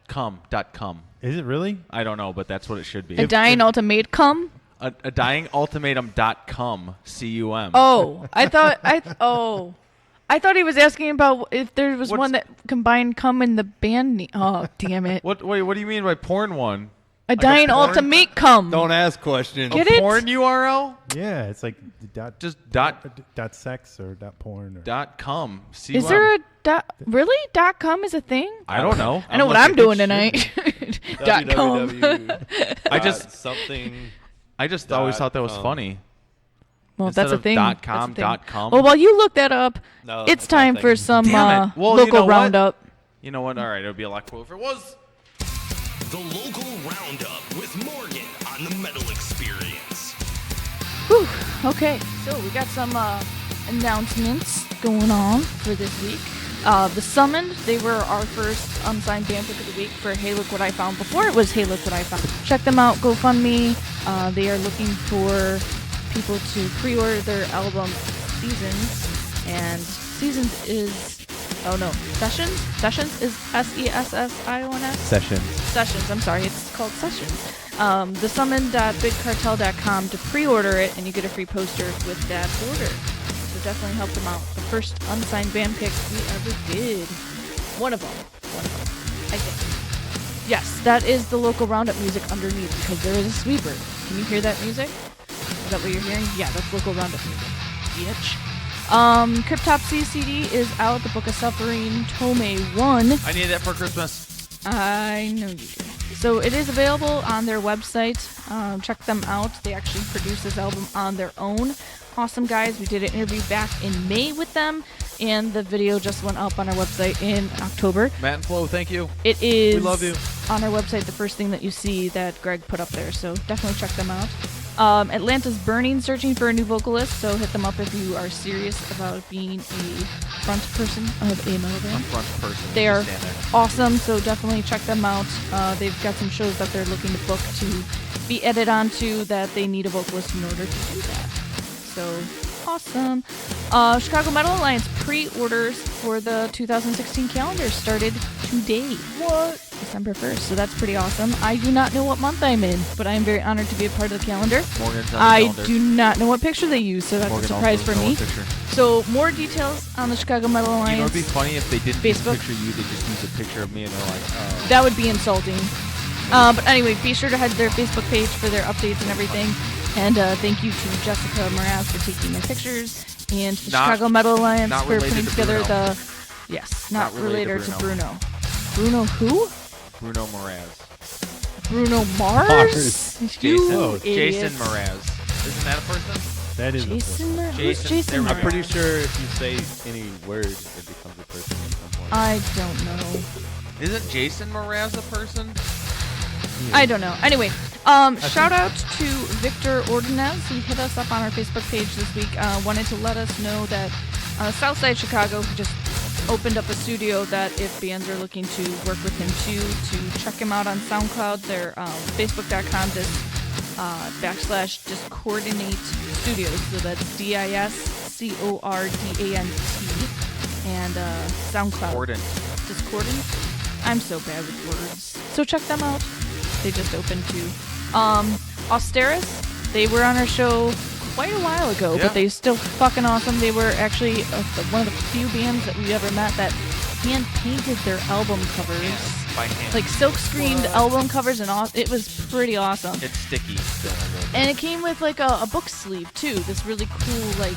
.com. Is it really? I don't know, but that's what it should be. A Dying Ultimatum? A dyingultimatum.com. CUM. Oh, I thought he was asking about if there was one that combined cum in the band name. Oh, damn it. What do you mean by porn one? A Dying Ultimate cum. Don't ask questions. Get a it? porn URL? Yeah, it's like dot sex or dot porn or .com. CUM. Is there a really? .com is a thing? I don't know. I know what I'm doing tonight. .com. I just always thought that was funny. Well, Instead that's a of thing. .com, .com. Well, while you look that up, No, it's time for some Damn it. Well, local you know what? roundup. You know what? All right, it would be a lot cooler if it was. The local roundup with Morgan on the Metal Experience. Whew. Okay, so we got some announcements going on for this week. The Summoned, they were our first unsigned band pick of the week for Hey Look What I Found, before it was Hey Look What I Found. Check them out, GoFundMe. They are looking for people to pre-order their album Seasons, and Seasons is Sessions is SESSIONS. Sessions, I'm sorry, it's called Sessions. The Summoned.bigcartel.com to pre-order it, and you get a free poster with that order. So definitely help them out. The first unsigned band pick we ever did. One of them, I think. Yes, that is the local roundup music underneath, because there is a sweeper. Can you hear that music? Is that what you're hearing? Yeah, that's local roundup music. Bitch. Cryptopsy CD is out. The Book of Suffering, Tome 1. I need that for Christmas. I know you do. So it is available on their website. Check them out. They actually produced this album on their own. Awesome guys. We did an interview back in May with them, and the video just went up on our website in October. Matt and Flo, thank you. It is We love you. On our website, the first thing that you see that Greg put up there, so definitely check them out. Atlanta's Burning, searching for a new vocalist, so hit them up if you are serious about being a front person of a metal band. A front person. They are Stand there. awesome, so definitely check them out. They've got some shows that they're looking to book to be added onto that they need a vocalist in order to do that. So awesome. Chicago Metal Alliance pre-orders for the 2016 calendar started today. What? December 1st, so that's pretty awesome. I do not know what month I'm in, but I am very honored to be a part of the calendar. Morgan's on the I calendar. do not know what picture they use, so that's Morgan a surprise also for doesn't me. know what picture. So more details on the Chicago Metal Alliance. You know, it'd be funny if they didn't Facebook. use a picture of you, they just use a picture of me, and they're like, oh. That would be insulting. But anyway, be sure to head to their Facebook page for their updates and everything. And thank you to Jessica Mraz for taking my pictures, and the Not- Chicago Metal Alliance not for related putting to together Bruno. not related to Bruno. Bruno who? Bruno Mraz. Bruno Mars? Mars. You Jason idiot. Mraz. Isn't that a person? That is Jason Mraz? Who's Jason, Jason there we Mraz? I'm pretty sure if you say any word, it becomes a person at some point. I don't know. Isn't Jason Mraz a person? I don't know. Anyway, shout out to Victor Ordonez. He hit us up on our Facebook page this week. Wanted to let us know that Southside Chicago just opened up a studio that if bands are looking to work with him too, to check him out on SoundCloud. They're facebook.com/discoordinate studios. So that's DISCORDANT and SoundCloud. Discordant. I'm so bad with words. So check them out. They just opened too. Austeris, they were on our show quite a while ago, Yeah. but they still fucking awesome. They were actually one of the few bands that we ever met that hand painted their album covers. By hand. Like silk screened album covers, and it was pretty awesome. It's sticky. And it came with like a book sleeve too. This really cool like.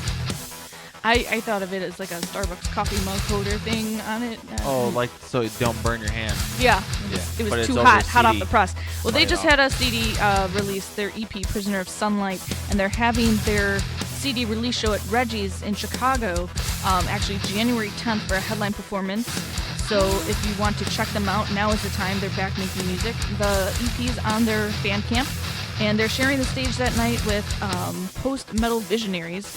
I thought of it as like a Starbucks coffee mug holder thing on it. Oh, like so it don't burn your hand. Yeah. It But was it's too over hot off CD. the press. Well, they Right just off. had a CD release, their EP, Prisoner of Sunlight, and they're having their CD release show at Reggie's in Chicago, actually January 10th for a headline performance. So if you want to check them out, now is the time. They're back making music. The EP's on their Bandcamp, and they're sharing the stage that night with post-metal visionaries,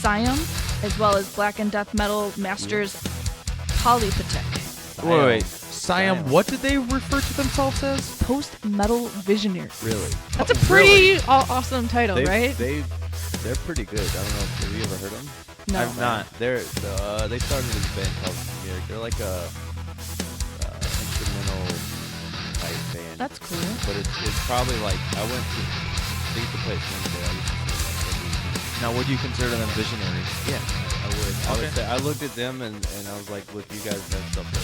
Siam, as well as black and death metal masters Polypatek. Wait. Siam, what did they refer to themselves as? Post-metal visionary. Really? That's a pretty awesome title, right? They're pretty good. I don't know. Have you ever heard them? No. I've not. They started as a band called Lyric. They're like a instrumental type band. That's cool. But it's probably like I used to play Wednesday. I used to play Now, would you consider them visionaries? Yeah, I would. I would Okay. say I looked at them and I was like, look, you guys have something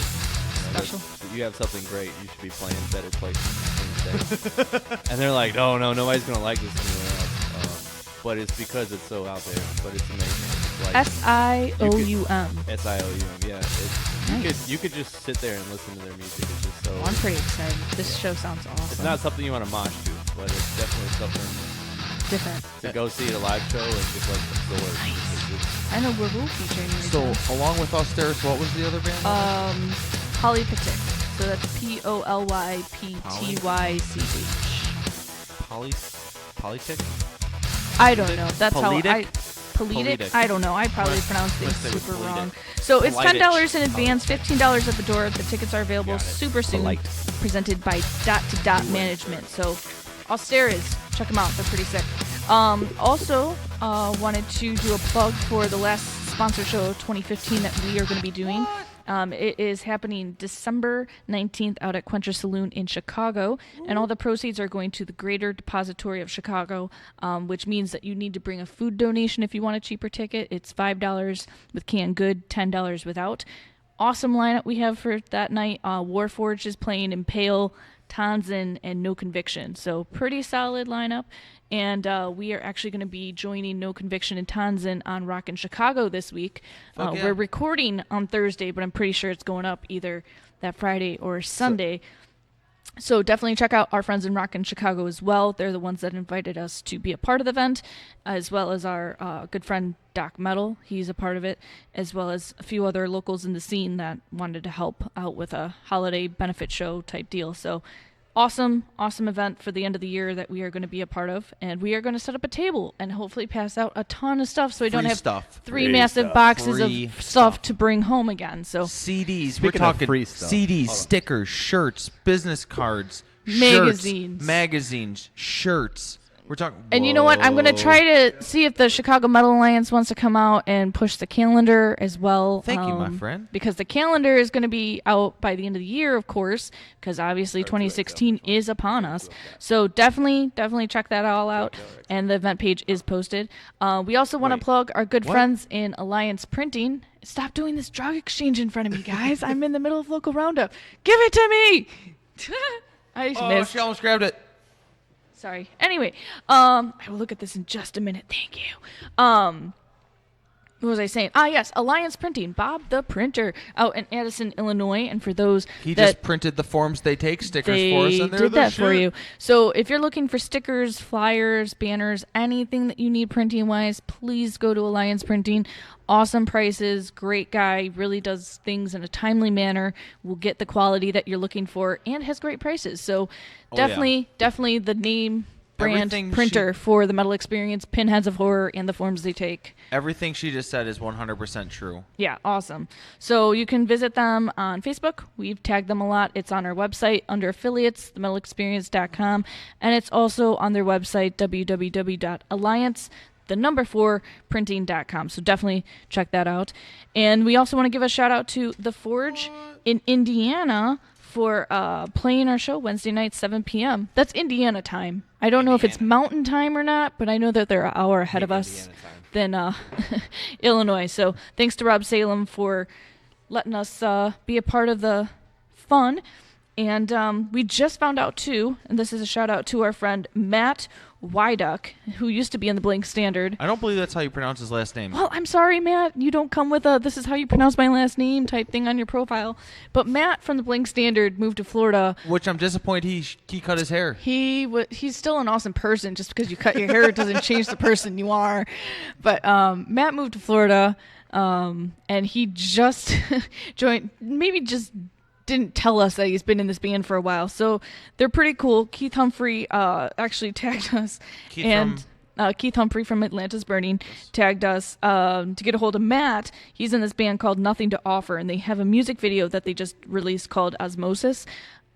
Special. You have something great. You should be playing better places instead. And they're like, no, nobody's gonna like this anywhere else. But it's because it's so out there. But it's amazing. Like, SIOUM. SIOUM. Yeah. You could just sit there and listen to their music. It's just so. Oh, I'm pretty excited. This show sounds awesome. It's not something you want to mosh to, but it's definitely something different. to go see at a live show and just like absorb. I know we're featuring you. So, along with Austeris, what was the other band? Polypatek. So that's POLYPTYCH. Polytic? I don't know. That's Politic? how I. Politic? I don't know. I probably pronounced things let's say super politic. wrong. So it's Politich. $10 in advance, $15 at the door. The tickets are available super soon. Polite. Presented by Dot to Dot Management. So Austeris, check them out. They're pretty sick. Also, wanted to do a plug for the last sponsor show of 2015 that we are going to be doing. It is happening December 19th out at Quencher Saloon in Chicago, and all the proceeds are going to the Greater Depository of Chicago, which means that you need to bring a food donation if you want a cheaper ticket. It's $5 with canned good, $10 without. Awesome lineup we have for that night. Warforged is playing Impale, Tanzan, and No Conviction. So pretty solid lineup. And we are actually going to be joining No Conviction and Tanzan on Rockin' Chicago this week. Fuck yeah. We're recording on Thursday, but I'm pretty sure it's going up either that Friday or Sunday. So definitely check out our friends in Rockin' Chicago as well. They're the ones that invited us to be a part of the event, as well as our good friend Doc Metal. He's a part of it, as well as a few other locals in the scene that wanted to help out with a holiday benefit show type deal. So awesome event for the end of the year that we are going to be a part of. And we are going to set up a table and hopefully pass out a ton of stuff so we don't have three massive boxes Free of stuff to bring home again. So CDs. Speaking We're of talking free stuff. CDs, stickers, shirts, business cards, Magazines. shirts, magazines, shirts. We're talking. And you know what? I'm going to try to see if the Chicago Metal Alliance wants to come out and push the calendar as well. Thank you, my friend. Because the calendar is going to be out by the end of the year, of course, because obviously 2016 is upon us. So definitely check that all out. And the event page is posted. We also want to plug our good friends in Alliance Printing. Stop doing this drug exchange in front of me, guys. I'm in the middle of local roundup. Give it to me! I missed. She almost grabbed it. Sorry. Anyway, I will look at this in just a minute. Thank you. What was I saying? Yes, Alliance Printing, Bob the Printer, out in Addison, Illinois. And for those He that just printed the forms they take stickers they for us, and they're did the that shit. for you. So if you're looking for stickers, flyers, banners, anything that you need printing wise, please go to Alliance Printing. Awesome prices, great guy, really does things in a timely manner, will get the quality that you're looking for, and has great prices. So definitely the name brand Everything printer for the Metal Experience, Pinheads of Horror, and the forms they take. Everything she just said is 100% true. Yeah, awesome. So you can visit them on Facebook. We've tagged them a lot. It's on our website under affiliates, themetalexperience.com, and it's also on their website, www.alliance4printing.com. So definitely check that out. And we also want to give a shout out to The Forge in Indiana for playing our show Wednesday night, 7 p.m. That's Indiana time. I don't know if it's mountain time or not, but I know that they're an hour ahead of us than Illinois. So thanks to Rob Salem for letting us be a part of the fun. And we just found out, too, and this is a shout-out to our friend Matt Wyduck, who used to be in the Blank Standard. I don't believe that's how you pronounce his last name. Well, I'm sorry, Matt. You don't come with a "this is how you pronounce my last name" type thing on your profile. But Matt from the Blank Standard moved to Florida. Which I'm disappointed he cut his hair. He's still an awesome person. Just because you cut your hair doesn't change the person you are. But Matt moved to Florida, and he just joined. Maybe just didn't tell us that he's been in this band for a while. So they're pretty cool. Keith Humphrey actually tagged us. Keith Humphrey from Atlantis Burning tagged us to get a hold of Matt. He's in this band called Nothing to Offer, and they have a music video that they just released called Osmosis.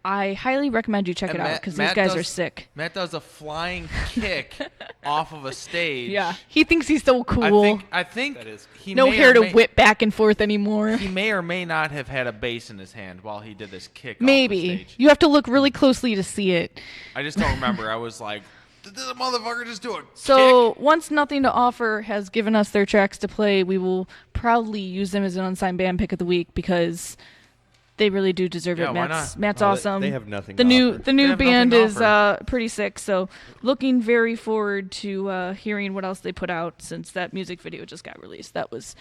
I highly recommend you check it out because these guys are sick. Matt does a flying kick off of a stage. Yeah, he thinks he's so cool. I think he no hair to whip back and forth anymore. He may or may not have had a bass in his hand while he did this kick. Maybe off the stage. You have to look really closely to see it. I just don't remember. I was like, did this motherfucker just do a kick? Once Nothing to Offer has given us their tracks to play, we will proudly use them as an unsigned band pick of the week because they really do deserve it. Matt's awesome. They have nothing. The new band is pretty sick. So looking very forward to hearing what else they put out since that music video just got released. That was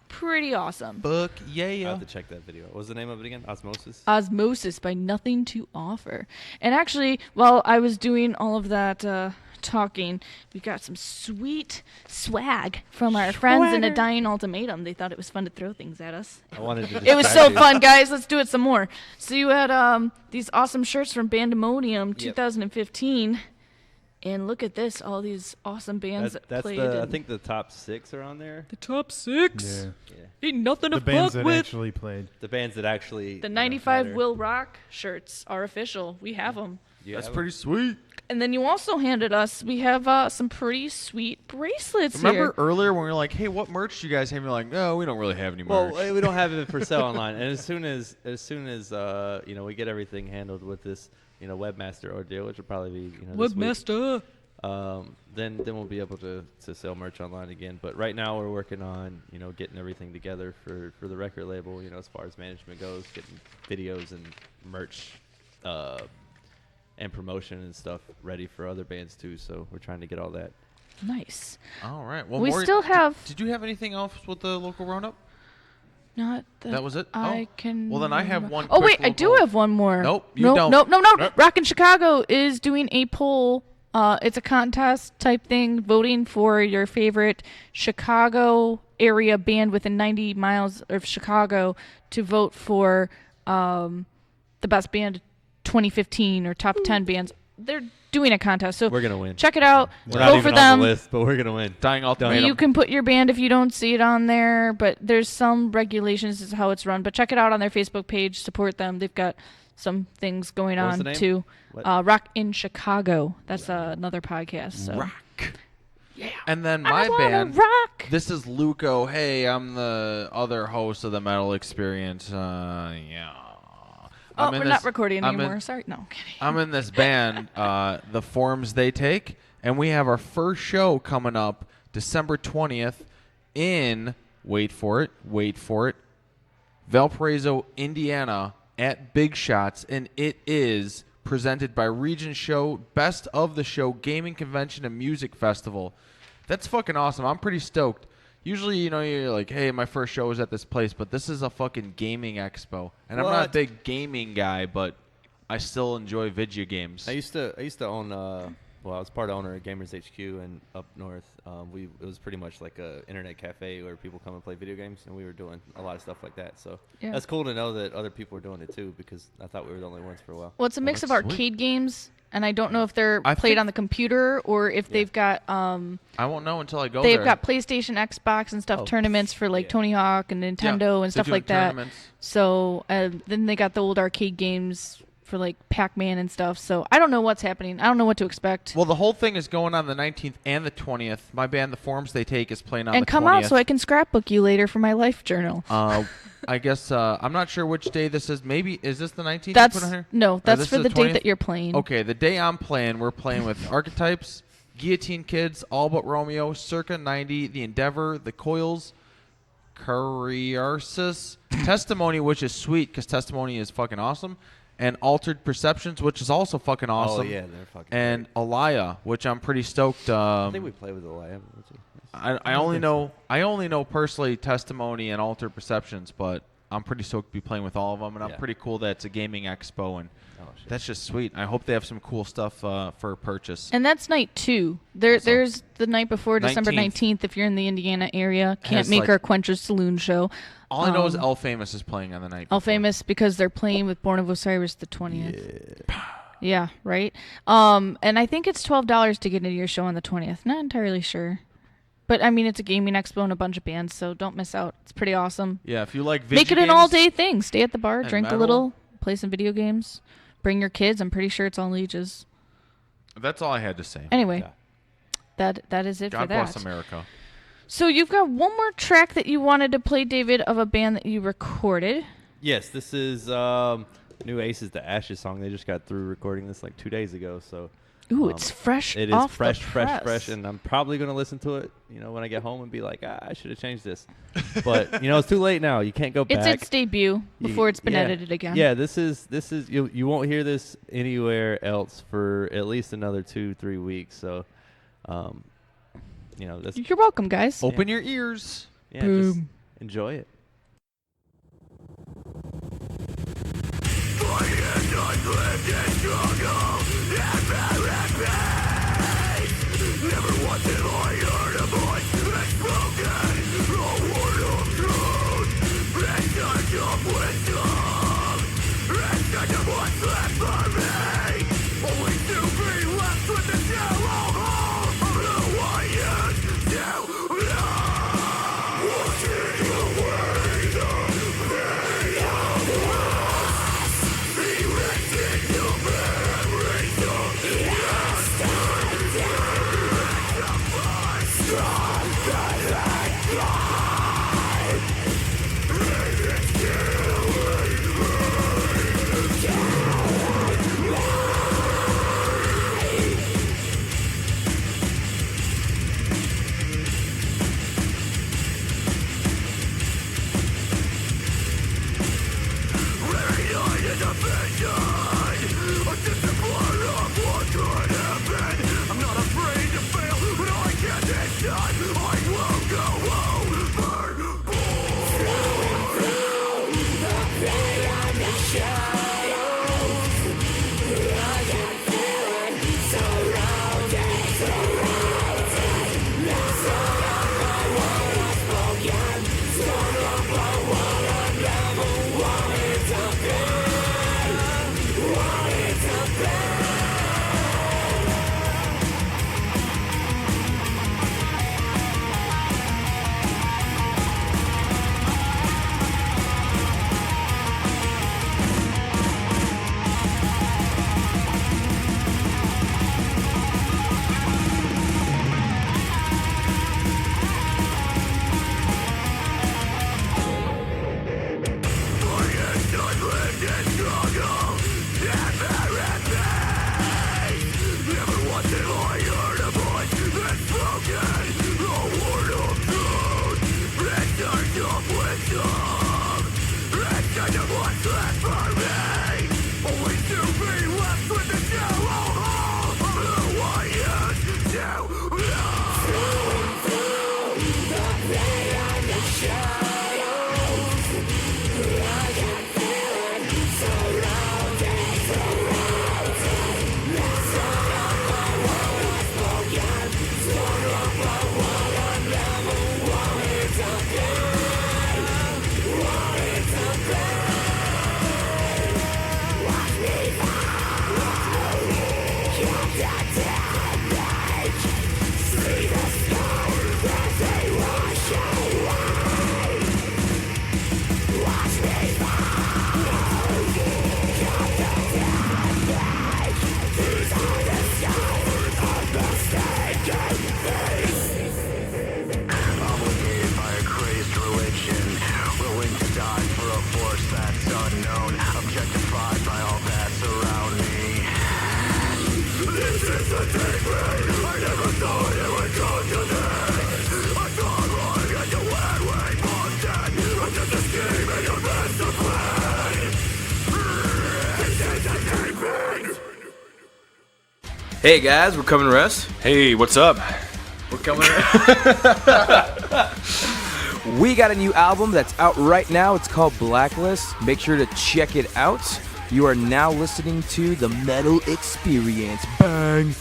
pretty awesome. Book, yeah. I have to check that video. What was the name of it again? Osmosis? Osmosis by Nothing to Offer. And actually, while I was doing all of that talking, we got some sweet swag from our friends in a Dying Ultimatum. They thought it was fun to throw things at us. I wanted to. It was so fun, guys. Let's do it some more. So you had these awesome shirts from Bandemonium 2015. And look at this, all these awesome bands that played. I think the top 6 are on there. The top 6? Yeah. Ain't nothing to fuck with. The bands that with. actually played. The bands that actually. The 95 Will Rock shirts are official. We have them. That's pretty sweet. And then you also handed us, we have some pretty sweet bracelets Remember earlier when we were like, hey, what merch do you guys have? You're like, no, we don't really have any merch. Well, we don't have it for sale online. And as soon as we get everything handled with this, webmaster ordeal, which will probably be, Webmaster. Then we'll be able to sell merch online again. But right now we're working on, getting everything together for the record label, as far as management goes, getting videos and merch and promotion and stuff ready for other bands too. So we're trying to get all that. Nice. All right. Well, we still have. Did you have anything else with the local roundup? Not that was it. I can. Well, then I have one. Oh wait, I do have one more. Nope, you don't. Nope. Rock in Chicago is doing a poll. It's a contest type thing, voting for your favorite Chicago area band within 90 miles of Chicago to vote for the best band 2015 or top 10 bands. They're doing a contest, so we're gonna win. Check it out. We're not even on the list, but we're gonna win. Dying Ultimatum. You can put your band if you don't see it on there, but there's some regulations as to how it's run. But check it out on their Facebook page. Support them. They've got some things going on too. Rock in Chicago. That's another podcast. So. Rock. Yeah. And then my band. Rock. This is Luco. Hey, I'm the other host of the Metal Experience. Yeah. We're not recording anymore. Sorry. No, I'm kidding. I'm in this band, The Forms They Take, and we have our first show coming up December 20th in, wait for it, Valparaiso, Indiana at Big Shots, and it is presented by Region Show, Best of the Show Gaming Convention and Music Festival. That's fucking awesome. I'm pretty stoked. Usually, you're like, hey, my first show was at this place, but this is a fucking gaming expo. And I'm not a big gaming guy, but I still enjoy video games. I used to own I was part owner of Gamers HQ, and up north, it was pretty much like a internet cafe where people come and play video games, and we were doing a lot of stuff like that. So that's cool to know that other people were doing it too, because I thought we were the only ones for a while. Well, it's a mix of arcade games, and I don't know if they're played on the computer or if they've got. I won't know until I go there. They've got PlayStation, Xbox, and stuff tournaments for like Tony Hawk and Nintendo and stuff like that. So then they got the old arcade games for like Pac-Man and stuff. So I don't know what's happening. I don't know what to expect. Well, the whole thing is going on the 19th and the 20th. My band, The Forms They Take, is playing on the 20th. And come out so I can scrapbook you later for my life journal. I guess I'm not sure which day this is. Maybe is this the 19th? That's you put on here? No, that's for the date that you're playing. Okay, the day I'm playing, we're playing with Archetypes, Guillotine Kids, All But Romeo, Circa 90, The Endeavor, The Coils, Cariarsis, Testimony, which is sweet because Testimony is fucking awesome, and Altered Perceptions, which is also fucking awesome. Oh yeah, they're fucking. And great. Alaya, which I'm pretty stoked. I think we played with Alaya. I only know personally Testimony and Altered Perceptions, but I'm pretty stoked to be playing with all of them, and I'm pretty cool that it's a gaming expo, and that's just sweet. I hope they have some cool stuff for purchase. And that's night 2. There's the night before, December 19th, if you're in the Indiana area. Can't make our Quencher Saloon show. All I know is El Famous is playing on the night before. El Famous, because they're playing with Born of Osiris the 20th. Yeah, right? And I think it's $12 to get into your show on the 20th. Not entirely sure. But, I mean, it's a gaming expo and a bunch of bands, so don't miss out. It's pretty awesome. Yeah, if you like video Make it games, an all-day thing. Stay at the bar, drink metal. a little, play some video games. Bring your kids. I'm pretty sure it's all ages. That's all I had to say. Anyway, that is it God for that. bless America. So you've got one more track that you wanted to play, David, of a band that you recorded. Yes, this is new Aces to Ashes song. They just got through recording this like 2 days ago, so. Ooh, it's fresh. It is off fresh, the press. fresh, and I'm probably gonna listen to it, when I get home and be like, I should have changed this. But it's too late now. You can't go back. It's its debut before it's been edited again. Yeah, this is you won't hear this anywhere else for at least another 2-3 weeks. So, that's. You're welcome, guys. Open your ears. Yeah, just enjoy it. Never once have I heard a voice spoken, a word of truth, and such of wisdom, and such of what's left for me, only to be left with the shallow hole of who I used to love. Washing away the pain of loss, erected to memories of yesterday. Hey guys, we're coming to rest. Hey, what's up? We're coming to rest. We got a new album that's out right now. It's called Blacklist. Make sure to check it out. You are now listening to The Metal Experience. Bang!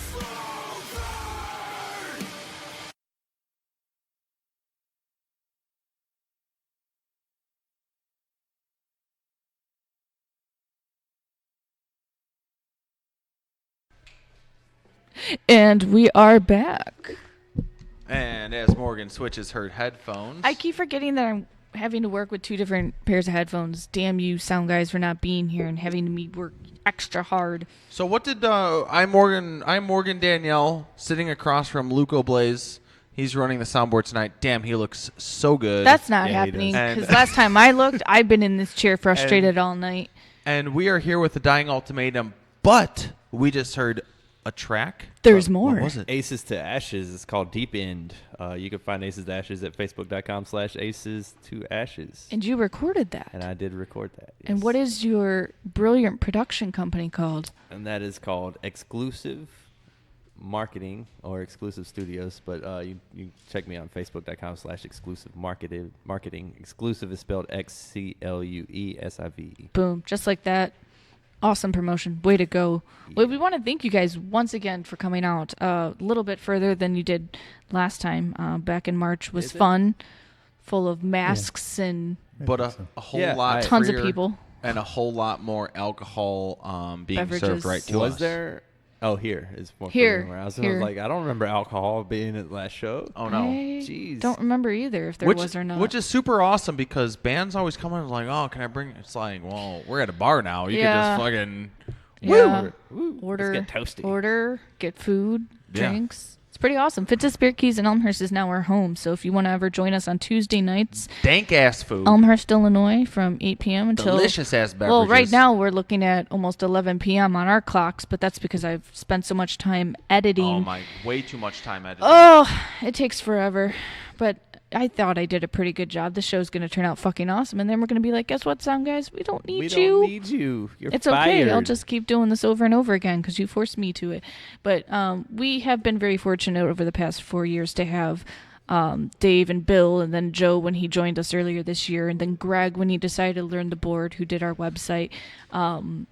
And we are back. And as Morgan switches her headphones. I keep forgetting that I'm having to work with 2 different pairs of headphones. Damn you, sound guys, for not being here and having me work extra hard. So what did I'm Morgan Danielle sitting across from Luco Blaze. He's running the soundboard tonight. Damn, he looks so good. That's not happening because last time I looked, I've been in this chair frustrated all night. And we are here with the Dying Ultimatum, but we just heard a track. There's more. What was it? Aces to Ashes. It's called Deep End. You can find Aces to Ashes at facebook.com/Aces to Ashes. And you recorded that. And I did record that. Yes. And what is your brilliant production company called? And that is called Exclusive Marketing or Exclusive Studios. But you check me on facebook.com/exclusive marketing. Exclusive is spelled XCLUESIVE. Boom. Just like that. Awesome promotion. Way to go. Yeah. Well, we want to thank you guys once again for coming out a little bit further than you did last time. Back in March was fun, full of masks and but a whole lot tons of people. And a whole lot more alcohol being Beverages. served right to us. Was there? Oh, here is more here. I was like, I don't remember alcohol being at the last show. Oh no, jeez, don't remember either if there was or not. Which is super awesome because bands always come in and like, oh, can I bring? It's like, well, we're at a bar now. You can just fucking order, let's get toasty. Order, get food, Yeah. drinks. It's pretty awesome. Fitz Spirit Keys in Elmhurst is now our home. So if you want to ever join us on Tuesday nights, dank ass food, Elmhurst, Illinois, from 8 p.m. until delicious ass beverages. Well, right now we're looking at almost 11 p.m. on our clocks, but that's because I've spent so much time editing. Oh my, way too much time editing. Oh, it takes forever, but I thought I did a pretty good job. The show's going to turn out fucking awesome, and then we're going to be like, guess what, sound guys? We don't need you. We don't need you. You're it's fired. okay. I'll just keep doing this over and over again because you forced me to it. But we have been very fortunate over the past 4 years to have Dave and Bill, and then Joe when he joined us earlier this year, and then Greg when he decided to learn the board, who did our website.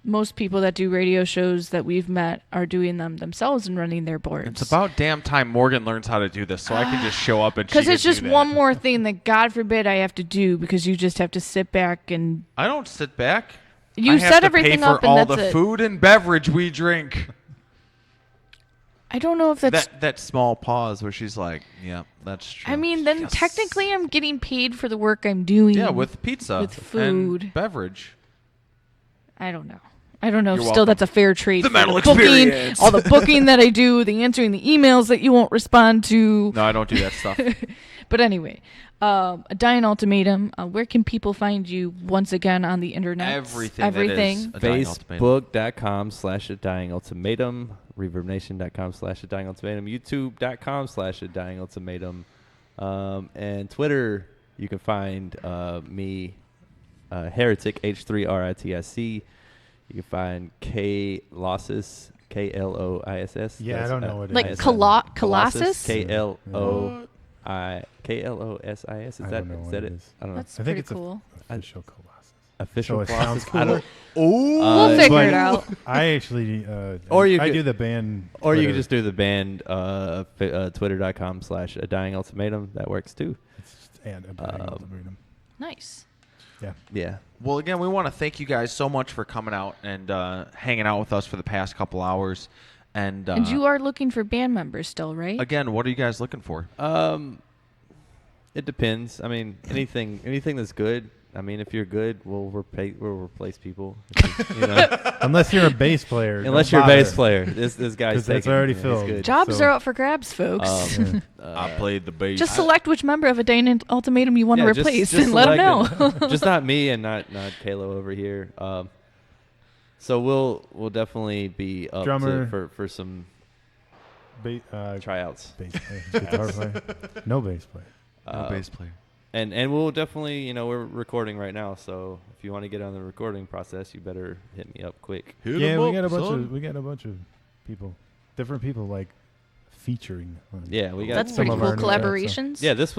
Most people that do radio shows that we've met are doing them themselves and running their boards. It's about damn time Morgan learns how to do this so I can just show up and because it's just one more thing that God forbid I have to do because you just have to sit back and I don't sit back. You I have set to everything pay up for and all that's the it. food and beverage we drink. I don't know if that's that small pause where she's like, yeah, that's true. I mean, then technically I'm getting paid for the work I'm doing. Yeah, with pizza. With food. And beverage. I don't know. You're Still, welcome. That's a fair trade. The Metal Booking, Experience. all the booking that I do, the answering the emails that you won't respond to. No, I don't do that stuff. But anyway, a Dying Ultimatum. Where can people find you once again on the internet? Everything. Facebook.com/A Dying Ultimatum. ReverbNation.com/A Dying Ultimatum. YouTube.com/A Dying Ultimatum. And Twitter, you can find me, Heretic, H3RITIC. You can find K Losses, KLOISS. Yeah, I don't know what it like is. Colossus? KLOSIS. Is that it? I don't know. That's I think pretty it's cool. Official Colossus. Official So it Colossus. sounds cooler. We'll figure it out. I actually, or you I could, do the band. Or Twitter. you could just do the band, twitter.com/A Dying Ultimatum. That works too. It's just A Dying Ultimatum. Nice. Yeah. Well, again, we want to thank you guys so much for coming out and hanging out with us for the past couple hours. And you are looking for band members still, right? Again, what are you guys looking for? It depends. I mean, anything that's good. I mean, if you're good, we'll replace people. You know? Unless you're a bass player. Unless you're a bass player. This guy's that's already filled. Good, Jobs are up for grabs, folks. I played the bass. Just select which member of a Dying Ultimatum you want to replace and let them know. Just not me and not Kalo over here. So we'll definitely be up for some tryouts. Bass player, guitar player, no bass player. No bass player. And we'll definitely, we're recording right now, so if you want to get on the recording process, you better hit me up quick. We got a bunch of people different people like featuring. Yeah, we got That's some pretty of cool. our new Collaborations. Yeah, this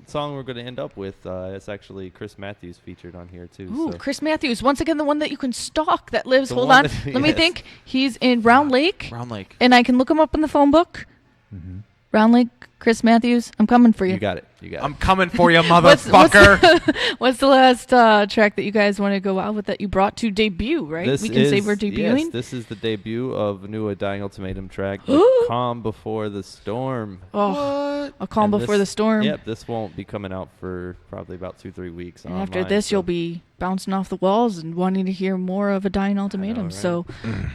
song we're going to end up with. It's actually Chris Matthews featured on here too. Ooh, so. Chris Matthews. Once again, the one that you can stalk that lives. The Hold one on. that- Let me yes. think. He's in Round Lake. Round Lake. And I can look him up in the phone book. Mm-hmm. Round Lake, Chris Matthews. I'm coming for you. You got it. You got it. I'm coming for you, motherfucker. What's the last track that you guys want to go out with that you brought to debut, right? This We can say is- we're debuting. Yes, this is the debut of a new Dying Ultimatum track, Calm Before the Storm. Oh, A Calm And Before this- the Storm. Yep, this won't be coming out for probably about 2-3 weeks. And after online, this, so- you'll be bouncing off the walls and wanting to hear more of a Dying Ultimatum. right? So,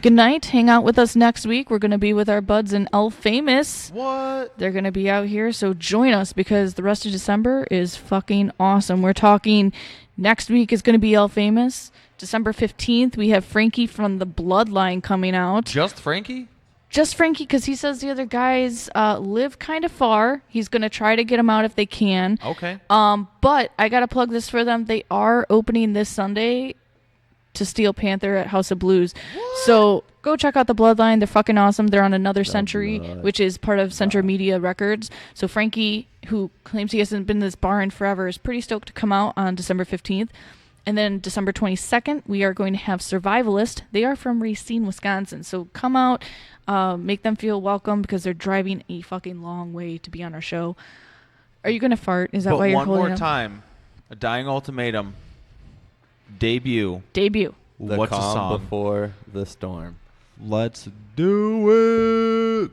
good night. Hang out with us next week. We're going to be with our buds in El Famous. What? They're going to be out here. So, join us because the rest of December is fucking awesome. We're talking next week is going to be El Famous. December 15th, we have Frankie from the Bloodline coming out. Just Frankie? Just Frankie, because he says the other guys live kind of far. He's going to try to get them out if they can. Okay. But I got to plug this for them. They are opening this Sunday to Steel Panther at House of Blues. So go check out the Bloodline. They're fucking awesome. They're on Another Century, which is part of Century Media Records. So Frankie, who claims he hasn't been in this bar in forever, is pretty stoked to come out on December 15th. And then December 22nd, we are going to have Survivalist. They are from Racine, Wisconsin. So come out, make them feel welcome because they're driving a fucking long way to be on our show. Are you going to fart? Is that But why you're one holding more up? time, a Dying Ultimatum debut. Debut. The What's the Calm song? Before the Storm. Let's do it.